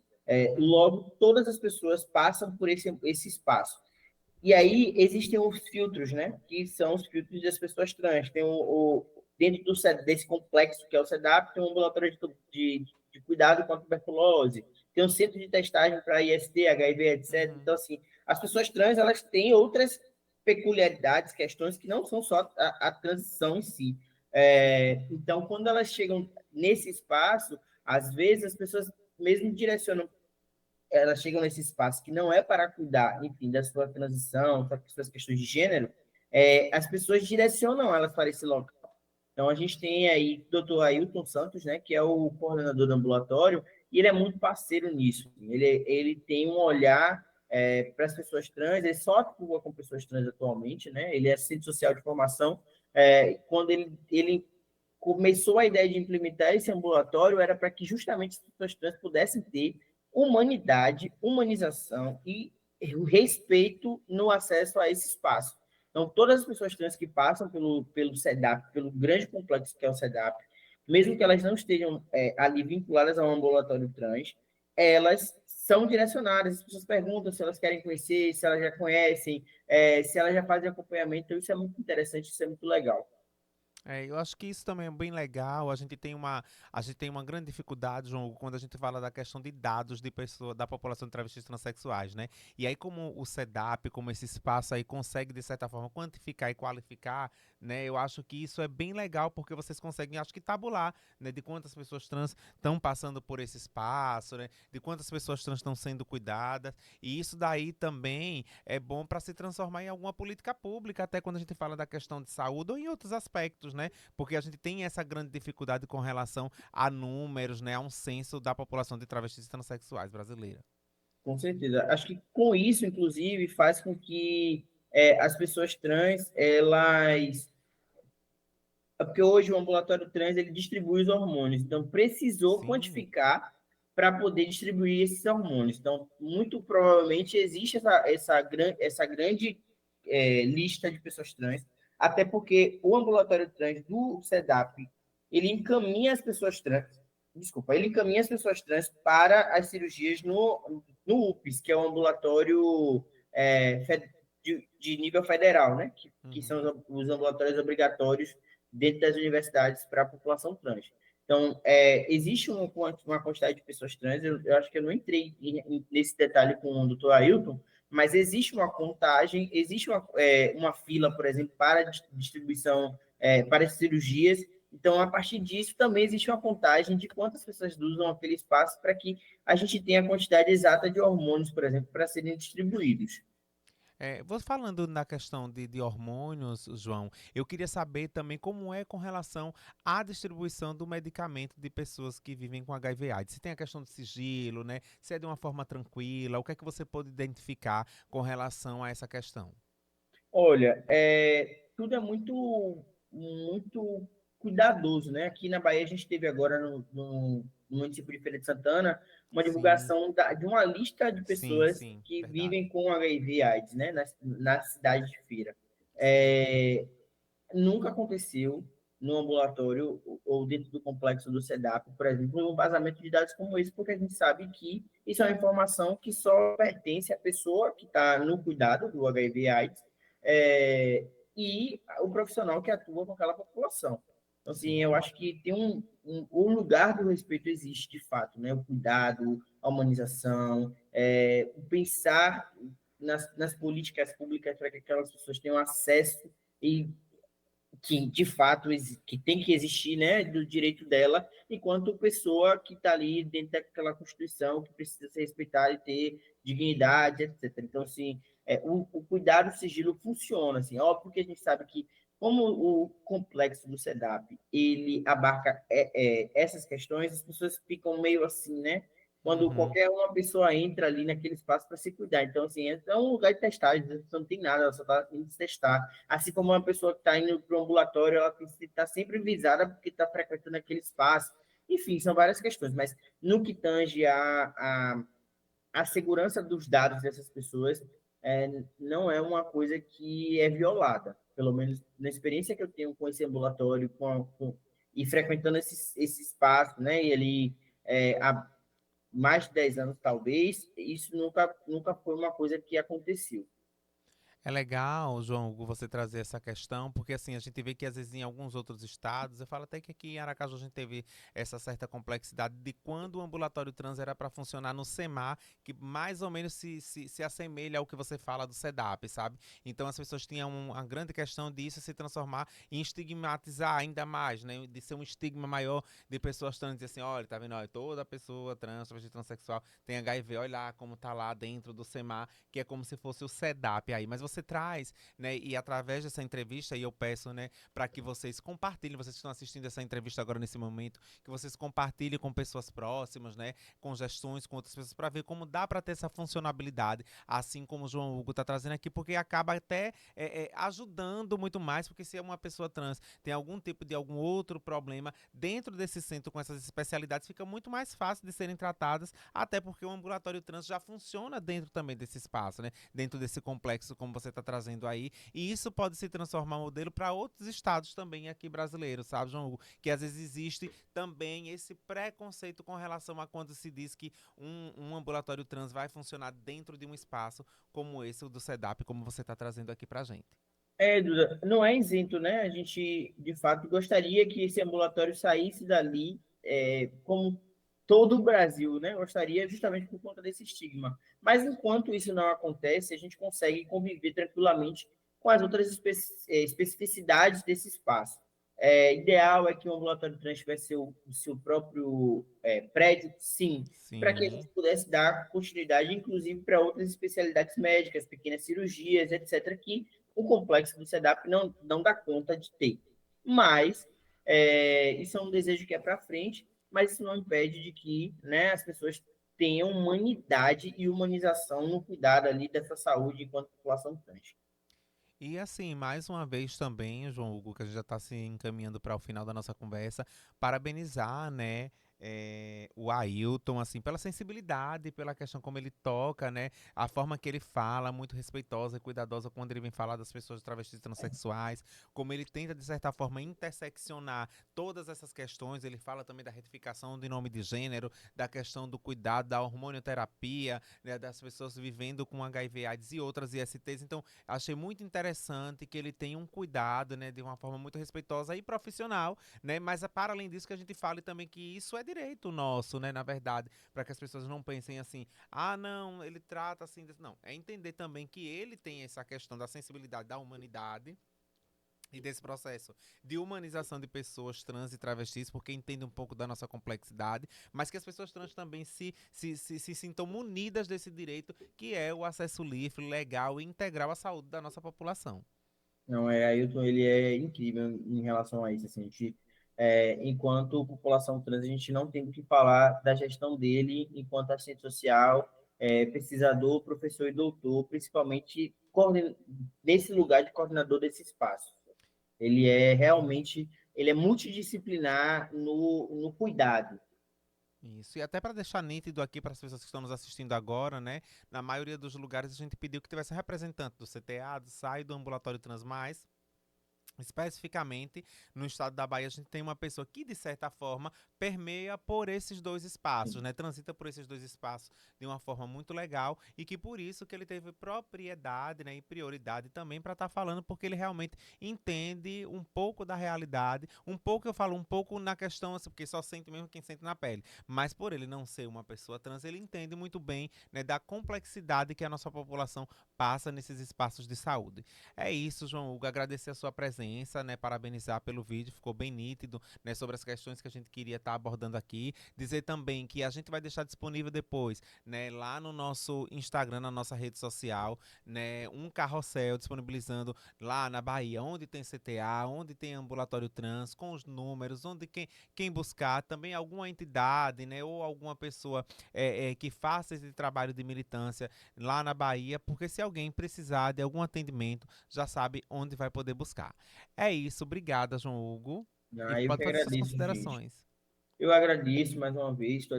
Logo, todas as pessoas passam por esse espaço. E aí existem os filtros, né? Que são os filtros das pessoas trans. Tem dentro desse complexo que é o SEDAP, tem um ambulatório de cuidado com a tuberculose, tem um centro de testagem para IST, HIV, etc. Então, assim, as pessoas trans elas têm outras peculiaridades, questões que não são só a transição em si. Então, quando elas chegam nesse espaço, às vezes as pessoas mesmo direcionam elas chegam nesse espaço que não é para cuidar, enfim, da sua transição, das suas questões de gênero, as pessoas direcionam elas para esse local. Então, a gente tem aí o Dr. Ailton Santos, né, que é o coordenador do ambulatório, e ele é muito parceiro nisso. Ele tem um olhar para as pessoas trans, ele só atua com pessoas trans atualmente, né, ele é assistente social de formação. Quando ele começou a ideia de implementar esse ambulatório, era para que justamente as pessoas trans pudessem ter humanidade, humanização e o respeito no acesso a esse espaço. Então, todas as pessoas trans que passam pelo SEDAP, pelo grande complexo que é o SEDAP, mesmo que elas não estejam ali vinculadas ao ambulatório trans, elas são direcionadas. As pessoas perguntam se elas querem conhecer, se elas já conhecem, se elas já fazem acompanhamento. Então, isso é muito interessante, isso é muito legal. Eu acho que isso também é bem legal. A gente tem uma grande dificuldade, João, quando a gente fala da questão de dados de pessoa, da população de travestis transexuais, né? E aí, como o SEDAP, como esse espaço aí consegue, de certa forma, quantificar e qualificar, né? Eu acho que isso é bem legal, porque vocês conseguem, acho que tabular, né? De quantas pessoas trans estão passando por esse espaço, né? De quantas pessoas trans estão sendo cuidadas. E isso daí também é bom para se transformar em alguma política pública, até quando a gente fala da questão de saúde ou em outros aspectos, né? Porque a gente tem essa grande dificuldade com relação a números, né? A um censo da população de travestis e transexuais brasileira. Com certeza. Acho que com isso, inclusive, faz com que as pessoas trans, elas. É porque hoje o ambulatório trans ele distribui os hormônios, então precisou Sim, quantificar para poder distribuir esses hormônios. Então, muito provavelmente existe essa grande lista de pessoas trans, até porque o ambulatório trans do SEDAP ele encaminha as pessoas trans, desculpa, ele encaminha as pessoas trans para as cirurgias no UPS, que é o ambulatório de nível federal, né? Que são uhum, os ambulatórios obrigatórios dentro das universidades para a população trans. Então, existe uma quantidade de pessoas trans, eu acho que eu não entrei nesse detalhe com o doutor Ailton, mas existe uma contagem, existe uma fila, por exemplo, para distribuição, para as cirurgias. Então, a partir disso, também existe uma contagem de quantas pessoas usam aquele espaço para que a gente tenha a quantidade exata de hormônios, por exemplo, para serem distribuídos. Vou falando na questão de hormônios, João, eu queria saber também como é com relação à distribuição do medicamento de pessoas que vivem com HIV/AIDS. Se tem a questão de sigilo, né? Se é de uma forma tranquila, o que é que você pode identificar com relação a essa questão? Olha, tudo é muito cuidadoso, né? Aqui na Bahia a gente teve agora no município de Feira de Santana uma Sim, divulgação de uma lista de sim, pessoas sim, que verdade. vivem com HIV/AIDS, né? Na cidade de Feira. Sim. É, nunca aconteceu no ambulatório ou dentro do complexo do SEDAP, por exemplo, um vazamento de dados como esse, porque a gente sabe que isso é uma informação que só pertence à pessoa que está no cuidado do HIV/AIDS é, e o profissional que atua com aquela população. Então, assim, Sim. eu acho que tem o lugar do respeito existe de fato, né? O cuidado, a humanização, o pensar nas políticas públicas para que aquelas pessoas tenham acesso e que de fato que tem que existir, né, do direito dela, enquanto pessoa que está ali dentro daquela Constituição que precisa ser respeitada e ter dignidade, etc. Então, assim, o cuidado, o sigilo funciona, assim, ó, porque a gente sabe que como o complexo do SEDAP ele abarca essas questões, as pessoas ficam meio assim, né? Quando Uhum. qualquer uma pessoa entra ali naquele espaço para se cuidar. Então, assim, é um lugar de testagem, a pessoa não tem nada, ela só está indo se testar. Assim como uma pessoa que está indo para o ambulatório, ela tem que estar sempre visada porque está frequentando aquele espaço. Enfim, são várias questões, mas no que tange a segurança dos dados dessas pessoas, não é uma coisa que é violada. Pelo menos na experiência que eu tenho com esse ambulatório e frequentando esse espaço, né, e ali há mais de 10 anos, talvez, isso nunca foi uma coisa que aconteceu. É legal, João, você trazer essa questão, porque assim, a gente vê que às vezes em alguns outros estados, eu falo até que aqui em Aracaju a gente teve essa certa complexidade de quando o ambulatório trans era para funcionar no SEMAR, que mais ou menos se assemelha ao que você fala do SEDAP, sabe? Então as pessoas tinham uma grande questão disso se transformar em estigmatizar ainda mais, né? De ser um estigma maior de pessoas trans, dizer assim, olha, tá vendo, olha, toda pessoa trans, travesti, transexual tem HIV, olha lá como tá lá dentro do SEMAR, que é como se fosse o SEDAP aí, mas você traz, né, e através dessa entrevista, e eu peço, né, para que vocês compartilhem, vocês que estão assistindo essa entrevista agora nesse momento, que vocês compartilhem com pessoas próximas, né, com gestões, com outras pessoas, para ver como dá para ter essa funcionalidade, assim como o João Hugo está trazendo aqui, porque acaba até ajudando muito mais, porque se uma pessoa trans tem algum tipo de algum outro problema dentro desse centro com essas especialidades, fica muito mais fácil de serem tratadas, até porque o ambulatório trans já funciona dentro também desse espaço, né? Dentro desse complexo, como você está trazendo aí. E isso pode se transformar um modelo para outros estados também aqui brasileiros, sabe, João Hugo? Que às vezes existe também esse preconceito com relação a quando se diz que um ambulatório trans vai funcionar dentro de um espaço como esse, o do SEDAP, como você está trazendo aqui pra gente. Duda, não é isento, né? A gente, de fato, gostaria que esse ambulatório saísse dali, como todo o Brasil, né? Gostaria justamente por conta desse estigma. Mas enquanto isso não acontece, a gente consegue conviver tranquilamente com as outras especificidades desse espaço. Ideal é que o ambulatório trans tivesse o seu próprio prédio, sim, para que a Sim. gente pudesse dar continuidade, inclusive, para outras especialidades médicas, pequenas cirurgias, etc., que o complexo do SEDAP não dá conta de ter. Mas isso é um desejo que é para frente, mas isso não impede de que, né, as pessoas tenham humanidade e humanização no cuidado ali dessa saúde enquanto população trans. E assim, mais uma vez também, João Hugo, que a gente já está se encaminhando para o final da nossa conversa, parabenizar, né, o Ailton, assim, pela sensibilidade, pela questão como ele toca, né, a forma que ele fala, muito respeitosa e cuidadosa quando ele vem falar das pessoas travestis e transexuais, como ele tenta, de certa forma, interseccionar todas essas questões, ele fala também da retificação de nome de gênero, da questão do cuidado, da hormonioterapia, né, das pessoas vivendo com HIV/AIDS e outras ISTs, então achei muito interessante que ele tenha um cuidado, né, de uma forma muito respeitosa e profissional, né, mas para além disso que a gente fale também que isso é direito nosso, né, na verdade, para que as pessoas não pensem assim, ah, não, ele trata assim, não, é entender também que ele tem essa questão da sensibilidade da humanidade e desse processo de humanização de pessoas trans e travestis, porque entende um pouco da nossa complexidade, mas que as pessoas trans também se sintam munidas desse direito, que é o acesso livre, legal e integral à saúde da nossa população. Não, Ailton, ele é incrível em relação a isso. Assim, a gente, enquanto população trans, a gente não tem o que falar da gestão dele enquanto assistente social, pesquisador, professor e doutor, principalmente nesse lugar de coordenador desse espaço. Ele é realmente, ele é multidisciplinar no cuidado. Isso, e até para deixar nítido aqui para as pessoas que estão nos assistindo agora, né? Na maioria dos lugares a gente pediu que tivesse representante do CTA, do SAI, do Ambulatório Trans Mais. Especificamente no estado da Bahia, a gente tem uma pessoa que, de certa forma, permeia por esses dois espaços, né? Transita por esses dois espaços de uma forma muito legal e que por isso que ele teve propriedade, né, e prioridade também para estar falando, porque ele realmente entende um pouco da realidade, um pouco, eu falo um pouco na questão, assim, porque só sente mesmo quem sente na pele, mas por ele não ser uma pessoa trans, ele entende muito bem, né, da complexidade que a nossa população passa nesses espaços de saúde. É isso, João Hugo, agradecer a sua presença, né, parabenizar pelo vídeo, ficou bem nítido, né, sobre as questões que a gente queria estar abordando aqui. Dizer também que a gente vai deixar disponível depois, né, lá no nosso Instagram, na nossa rede social, né, um carrossel disponibilizando lá na Bahia, onde tem CTA, onde tem ambulatório trans, com os números, onde quem buscar, também alguma entidade, né, ou alguma pessoa que faça esse trabalho de militância lá na Bahia, porque se alguém precisar de algum atendimento, já sabe onde vai poder buscar. É isso, obrigada, João Hugo. E Eu pode que fazer suas agradeço, gente. considerações. Eu agradeço mais uma vez, estou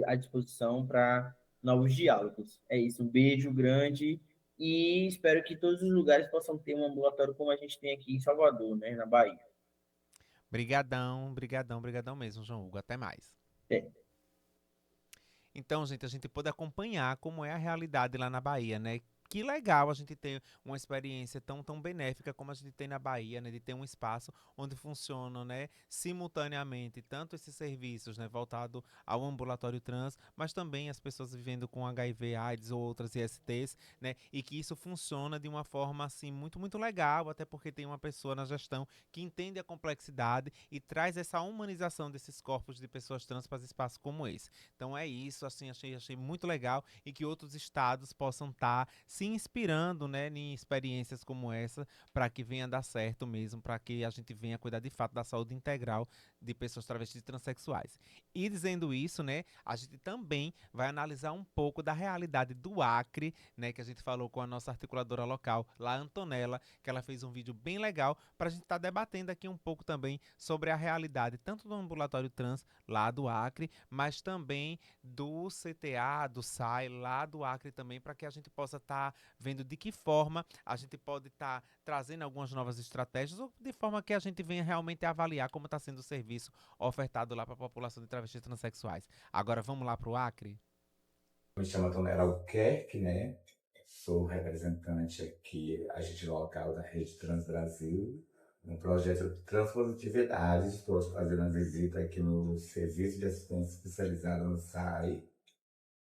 à disposição para novos diálogos. É isso, um beijo grande e espero que todos os lugares possam ter um ambulatório como a gente tem aqui em Salvador, né, na Bahia. Brigadão, brigadão, brigadão mesmo, João Hugo. Até mais. É. Então, gente, a gente pôde acompanhar como é a realidade lá na Bahia, né? Que legal a gente ter uma experiência tão benéfica como a gente tem na Bahia, né? De ter um espaço onde funcionam, né? Simultaneamente, tanto esses serviços, né? Voltado ao ambulatório trans, mas também as pessoas vivendo com HIV, AIDS ou outras ISTs, né? E que isso funciona de uma forma, assim, muito legal, até porque tem uma pessoa na gestão que entende a complexidade e traz essa humanização desses corpos de pessoas trans para espaços como esse. Então é isso, assim, achei muito legal e que outros estados possam estar se inspirando, né, em experiências como essa, para que venha dar certo mesmo, para que a gente venha cuidar de fato da saúde integral de pessoas travestis e transexuais. E dizendo isso, né, a gente também vai analisar um pouco da realidade do Acre, né, que a gente falou com a nossa articuladora local, lá Antonella, que ela fez um vídeo bem legal para a gente estar debatendo aqui um pouco também sobre a realidade tanto do ambulatório trans lá do Acre, mas também do CTA, do SAI, lá do Acre também, para que a gente possa estar vendo de que forma a gente pode estar trazendo algumas novas estratégias ou de forma que a gente venha realmente avaliar como está sendo o serviço ofertado lá para a população de travestis transexuais. Agora vamos lá para o Acre? Me chamo Antonella Albuquerque, né? sou representante aqui, agente local da Rede Trans Brasil, no projeto de Transpositividade. Estou fazendo uma visita aqui no Serviço de Assistência Especializada no SAI,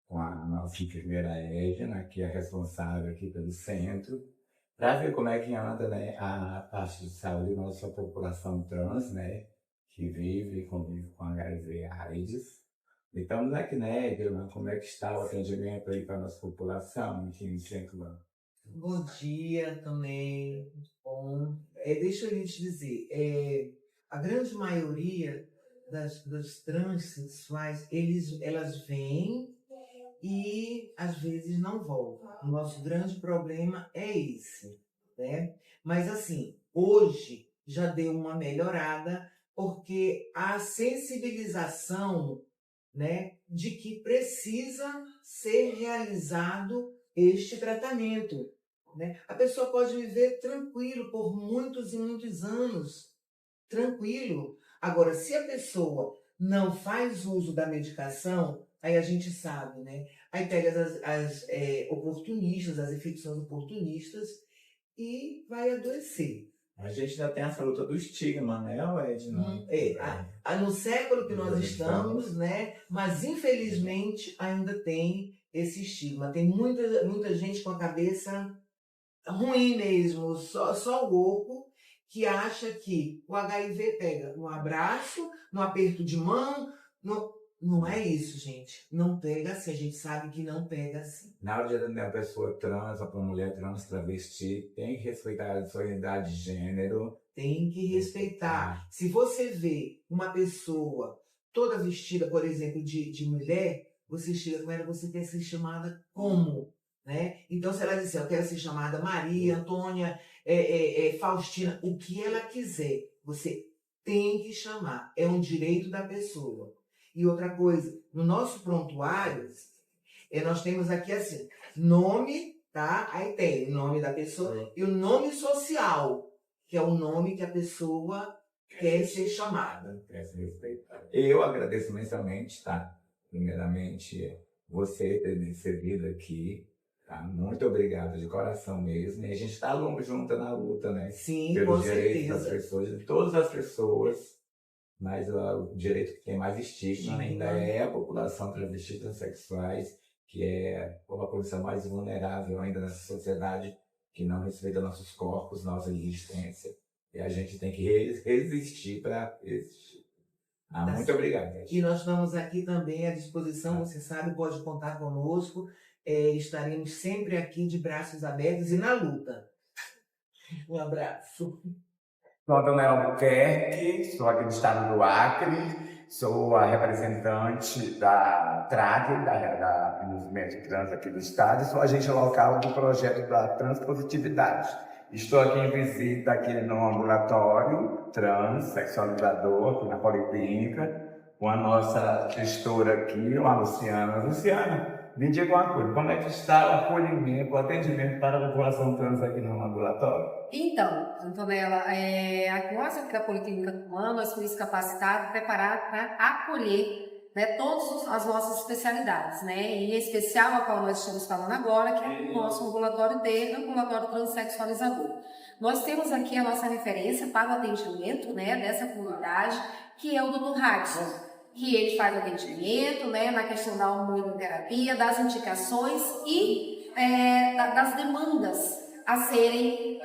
com a nossa enfermeira Edna, que é responsável aqui pelo centro, para ver como é que anda, né, a parte de saúde da nossa população trans, né, que vive e convive com HIV e AIDS. Estamos aqui, né, Edna, como é que está o atendimento aí para a nossa população aqui no centro? Bom dia também, muito bom. Deixa eu lhe dizer, a grande maioria das transexuais, elas vêm e às vezes não voltam. O nosso grande problema é esse, né? Mas assim, hoje já deu uma melhorada porque a sensibilização, né, de que precisa ser realizado este tratamento, né? A pessoa pode viver tranquilo por muitos e muitos anos, tranquilo. Agora, se a pessoa não faz uso da medicação, aí a gente sabe, né? Aí pega as oportunistas, as infecções oportunistas e vai adoecer. A gente ainda tem essa luta do estigma, né, Edna? No século que nós estamos, né? Mas infelizmente ainda tem esse estigma. Tem muita gente com a cabeça ruim mesmo, só louco, que acha que o HIV pega no abraço, no aperto de mão. Não é isso, gente. Não pega assim. A gente sabe que não pega assim. Na hora de atender uma pessoa trans, ou uma mulher trans, travesti, tem que respeitar a sua identidade de gênero. Tem que respeitar. Se você vê uma pessoa toda vestida, por exemplo, de mulher, você chega com ela, você quer ser chamada como? Né? Então, se ela diz assim, eu quero ser chamada Maria, Antônia, Faustina, o que ela quiser, você tem que chamar. É um direito da pessoa. E outra coisa, no nosso prontuário, nós temos aqui assim, nome, tá? Aí tem o nome da pessoa e o nome social, que é o nome que a pessoa quer ser chamada. Quer ser respeitada. Eu agradeço imensamente, tá? Primeiramente, você ter me recebido aqui. Tá? Muito obrigado, de coração mesmo. E a gente está junto na luta, né? Sim, pelos com direitos certeza. das pessoas, de todas as pessoas. Mas o direito que tem mais estigma ainda é a população travesti e transexuais, que é uma posição mais vulnerável ainda nessa sociedade, que não respeita nossos corpos, nossa existência. E a gente tem que resistir para existir. Muito obrigado, gente. E nós estamos aqui também à disposição, você sabe, pode contar conosco. Estaremos sempre aqui de braços abertos e na luta. Um abraço. Sou Antônio Albuquerque, sou aqui do estado do Acre, sou a representante da TRAG, da Movimento Trans aqui do estado, e sou agente local do projeto da Transpositividade. Estou aqui em visita aqui no ambulatório trans, sexualizador, aqui na Policlínica, com a nossa gestora aqui, a Luciana. Luciana, me diga uma coisa, como é que está o acolhimento, o atendimento para a população trans aqui no ambulatório? Então, Antonella, nós aqui da Policlínica Tucumã, nós fomos capacitados, preparados para acolher, né, todas as nossas especialidades, né, em especial a qual nós estamos falando agora, que é o nosso ambulatório dele, o ambulatório transexualizador. Nós temos aqui a nossa referência para o atendimento, né, dessa comunidade, que é o Dr. Radson, que ele faz atendimento, né, na questão da hormonoterapia, das indicações e das demandas a serem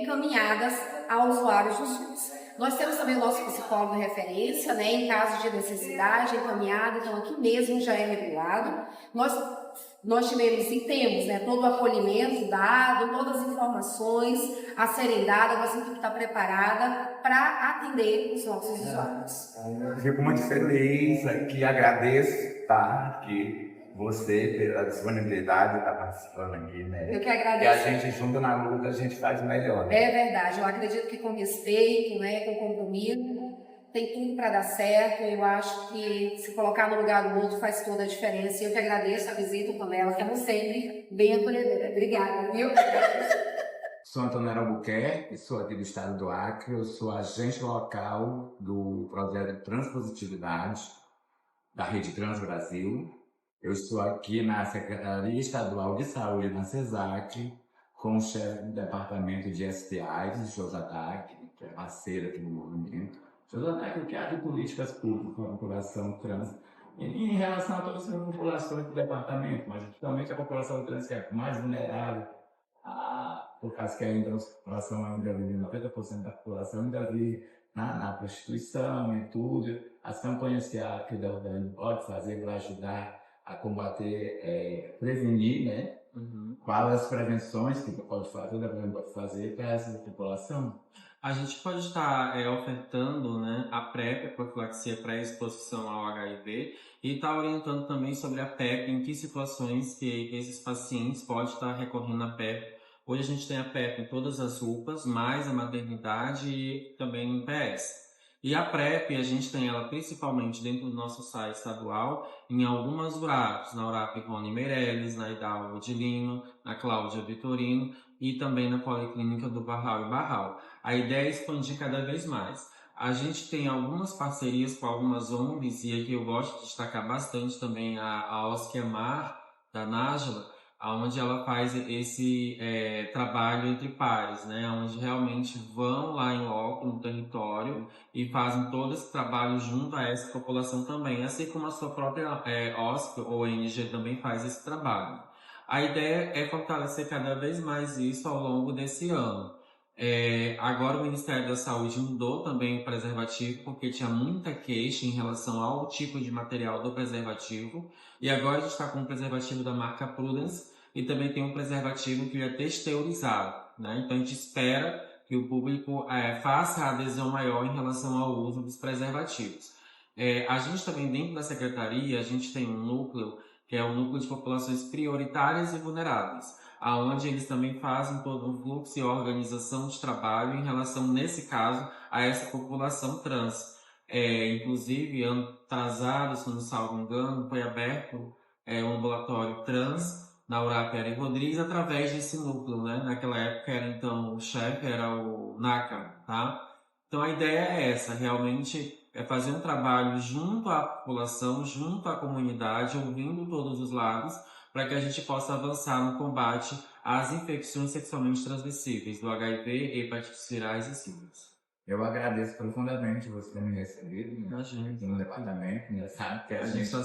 encaminhadas a usuários do SUS. Nós temos também o nosso psicólogo de referência, né, em caso de necessidade, encaminhado, então aqui mesmo já é regulado. Nós tivemos e temos, né, todo o acolhimento dado, todas as informações a serem dadas, nossa equipe está preparada para atender os nossos usuários. Eu fico muito feliz aqui, agradeço, tá, que você, pela disponibilidade de estar participando aqui, né? Eu que agradeço. E a gente, junto na luta, a gente faz melhor. Né? É verdade, eu acredito que com respeito, né, com compromisso, tem tudo para dar certo. Eu acho que se colocar no lugar do outro faz toda a diferença. Eu que agradeço a visita, Pamela, como sempre, bem acolhedora. Obrigada, viu? Sou Antônio Albuquerque, sou aqui do estado do Acre, eu sou agente local do projeto de Transpositividade da Rede Trans Brasil. Eu estou aqui na Secretaria Estadual de Saúde, na CESAC, com o chefe do Departamento de STIs, Josadak, que é parceiro aqui no movimento. Josadak, que é de políticas públicas com a população trans, em relação a todas as populações do departamento, mas principalmente a população trans que é mais vulnerável, por causa que ainda a população ainda vive, 90% da população ainda vive na prostituição e tudo. As campanhas que a Deodane pode fazer para ajudar a combater, prevenir, né? Quais as prevenções que pode fazer, pode fazer para essa população? A gente pode estar ofertando, né, a PrEP, a profilaxia pré-exposição ao HIV, e estar orientando também sobre a PrEP, em que situações que esses pacientes podem estar recorrendo à PrEP. Hoje a gente tem a PrEP em todas as UPAs, mais a maternidade e também em PS. E a PrEP, a gente tem ela principalmente dentro do nosso site estadual, em algumas URAPs, na URAP Rony Meirelles, na Hidalgo de Lima, na Cláudia Vitorino e também na Policlínica do Barral e Barral. A ideia é expandir cada vez mais. A gente tem algumas parcerias com algumas ONGs, e aqui eu gosto de destacar bastante também a Osquemar, da Nájila, onde ela faz esse trabalho entre pares, né? Onde realmente vão lá em loco, no território, e fazem todo esse trabalho junto a essa população também, assim como a sua própria OSP ou ONG também faz esse trabalho. A ideia é fortalecer cada vez mais isso ao longo desse ano. Agora o Ministério da Saúde mudou também o preservativo, porque tinha muita queixa em relação ao tipo de material do preservativo, e agora a gente está com o preservativo da marca Prudence, e também tem um preservativo que é texturizado, né? Então a gente espera que o público faça a adesão maior em relação ao uso dos preservativos. A gente também, dentro da Secretaria, a gente tem um núcleo, que é o núcleo de populações prioritárias e vulneráveis, aonde eles também fazem todo um fluxo e organização de trabalho em relação, nesse caso, a essa população trans. Inclusive, ano atrasado, se não me salvo engano, foi aberto um ambulatório trans na URAP Ari Rodrigues através desse núcleo, né? Naquela época era então o chefe era o NACA, tá? Então a ideia é essa, realmente é fazer um trabalho junto à população, junto à comunidade, ouvindo todos os lados, para que a gente possa avançar no combate às infecções sexualmente transmissíveis, do HIV, hepatites virais e sífilis. Eu agradeço profundamente você ter me recebido, né, Imagina. aqui no departamento, né, sabe? Que a gente está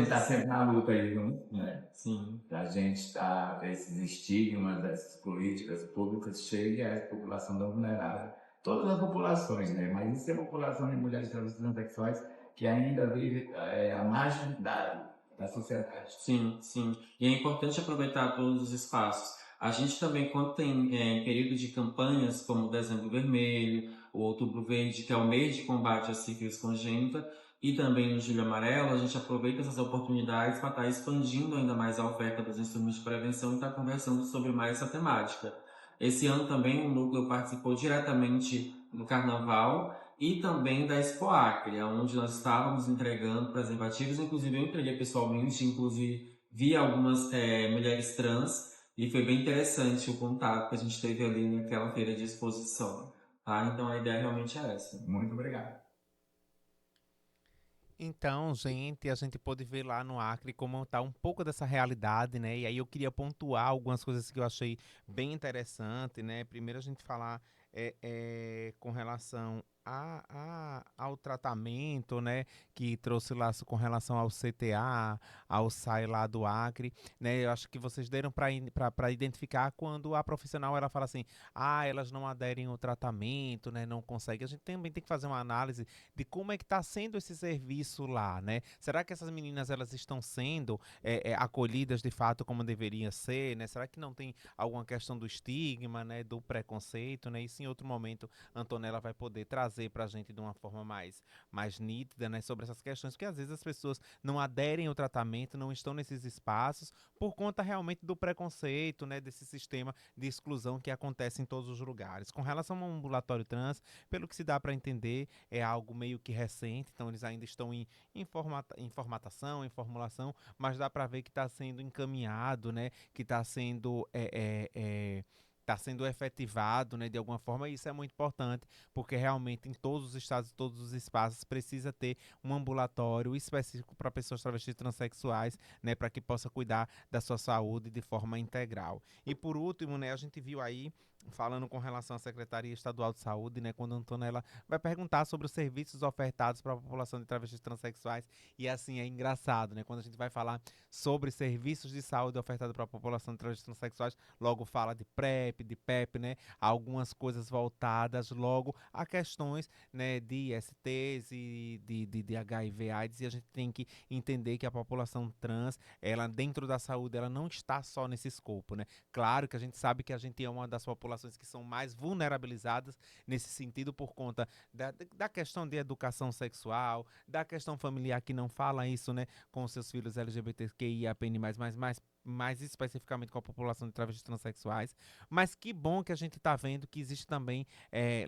tá sempre na luta aí junto, né? Sim. A gente tá, esses estigmas, essas políticas públicas cheguem à população da vulnerável. Todas as populações, né? Mas isso é a população de mulheres transexuais que ainda vive à margem da sociedade. Sim, sim. E é importante aproveitar todos os espaços. A gente também, quando tem período de campanhas, como o Dezembro Vermelho, o Outubro Verde, que é o mês de combate à sífilis congênita, e também no Julho Amarelo, a gente aproveita essas oportunidades para estar expandindo ainda mais a oferta dos instrumentos de prevenção e estar conversando sobre mais essa temática. Esse ano também o Núcleo participou diretamente do Carnaval e também da Expo Acre, onde nós estávamos entregando preservativos, inclusive eu entreguei pessoalmente, inclusive vi algumas mulheres trans, e foi bem interessante o contato que a gente teve ali naquela feira de exposição. Tá? Então a ideia realmente é essa. Muito obrigado. Então, gente, a gente pôde ver lá no Acre como está um pouco dessa realidade, né? E aí eu queria pontuar algumas coisas que eu achei bem interessante, né? Primeiro a gente falar com relação ao tratamento, né? Que trouxe lá com relação ao CTA, ao SAI lá do Acre, né? Eu acho que vocês deram para identificar quando a profissional ela fala assim, elas não aderem ao tratamento, né? Não conseguem. A gente também tem que fazer uma análise de como é que está sendo esse serviço lá, né? Será que essas meninas elas estão sendo acolhidas de fato como deveriam ser, né? Será que não tem alguma questão do estigma, né? Do preconceito, né? Isso em outro momento Antonella vai poder trazer para a gente de uma forma mais nítida, né? Sobre essas questões, porque às vezes as pessoas não aderem ao tratamento, não estão nesses espaços por conta realmente do preconceito, né? Desse sistema de exclusão que acontece em todos os lugares. Com relação ao ambulatório trans, pelo que se dá para entender, é algo meio que recente, então eles ainda estão em formatação, em formulação, mas dá para ver que está sendo encaminhado, né? Que está sendo está sendo efetivado, né, de alguma forma, e isso é muito importante, porque realmente em todos os estados, todos os espaços, precisa ter um ambulatório específico para pessoas travestis e transexuais, né, para que possa cuidar da sua saúde de forma integral. E por último, né, a gente viu aí, falando com relação à Secretaria Estadual de Saúde, né, quando a Antonella vai perguntar sobre os serviços ofertados para a população de travestis e transexuais, e assim, é engraçado, né, quando a gente vai falar sobre serviços de saúde ofertados para a população de travestis e transexuais, logo fala de PrEP, de PEP, né, algumas coisas voltadas logo a questões, né, de ISTs e de HIV AIDS, e a gente tem que entender que a população trans, ela dentro da saúde, ela não está só nesse escopo, né? Claro que a gente sabe que a gente é uma das populações que são mais vulnerabilizadas nesse sentido por conta da questão de educação sexual, da questão familiar que não fala isso, né, com seus filhos LGBTQIAPN+, mais especificamente com a população de travestis transexuais, mas que bom que a gente está vendo que existe também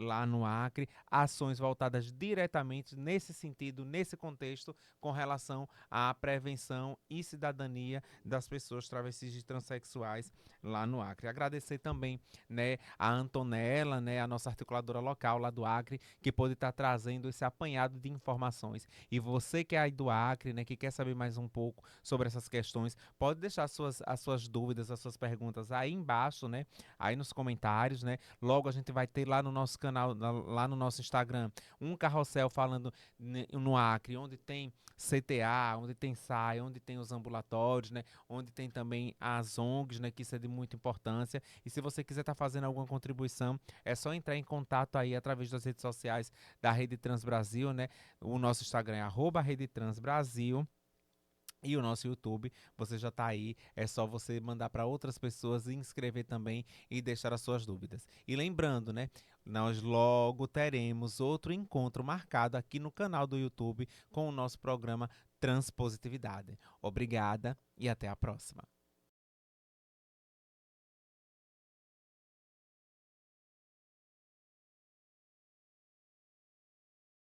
lá no Acre ações voltadas diretamente nesse sentido, nesse contexto, com relação à prevenção e cidadania das pessoas travestis e transexuais lá no Acre. Agradecer também, né, a Antonella, né, a nossa articuladora local lá do Acre, que pode estar trazendo esse apanhado de informações. E você que é aí do Acre, né, que quer saber mais um pouco sobre essas questões, pode deixar as suas dúvidas, as suas perguntas aí embaixo, né? Aí nos comentários, né? Logo a gente vai ter lá no nosso canal, lá no nosso Instagram, um carrossel falando no Acre, onde tem CTA, onde tem SAI, onde tem os ambulatórios, né? Onde tem também as ONGs, né? Que isso é de muita importância. E se você quiser estar fazendo alguma contribuição, é só entrar em contato aí através das redes sociais da Rede Trans Brasil, né? O nosso Instagram é @RedeTransBrasil. E o nosso YouTube, você já está aí, é só você mandar para outras pessoas e inscrever também e deixar as suas dúvidas. E lembrando, né, nós logo teremos outro encontro marcado aqui no canal do YouTube com o nosso programa Transpositividade. Obrigada e até a próxima.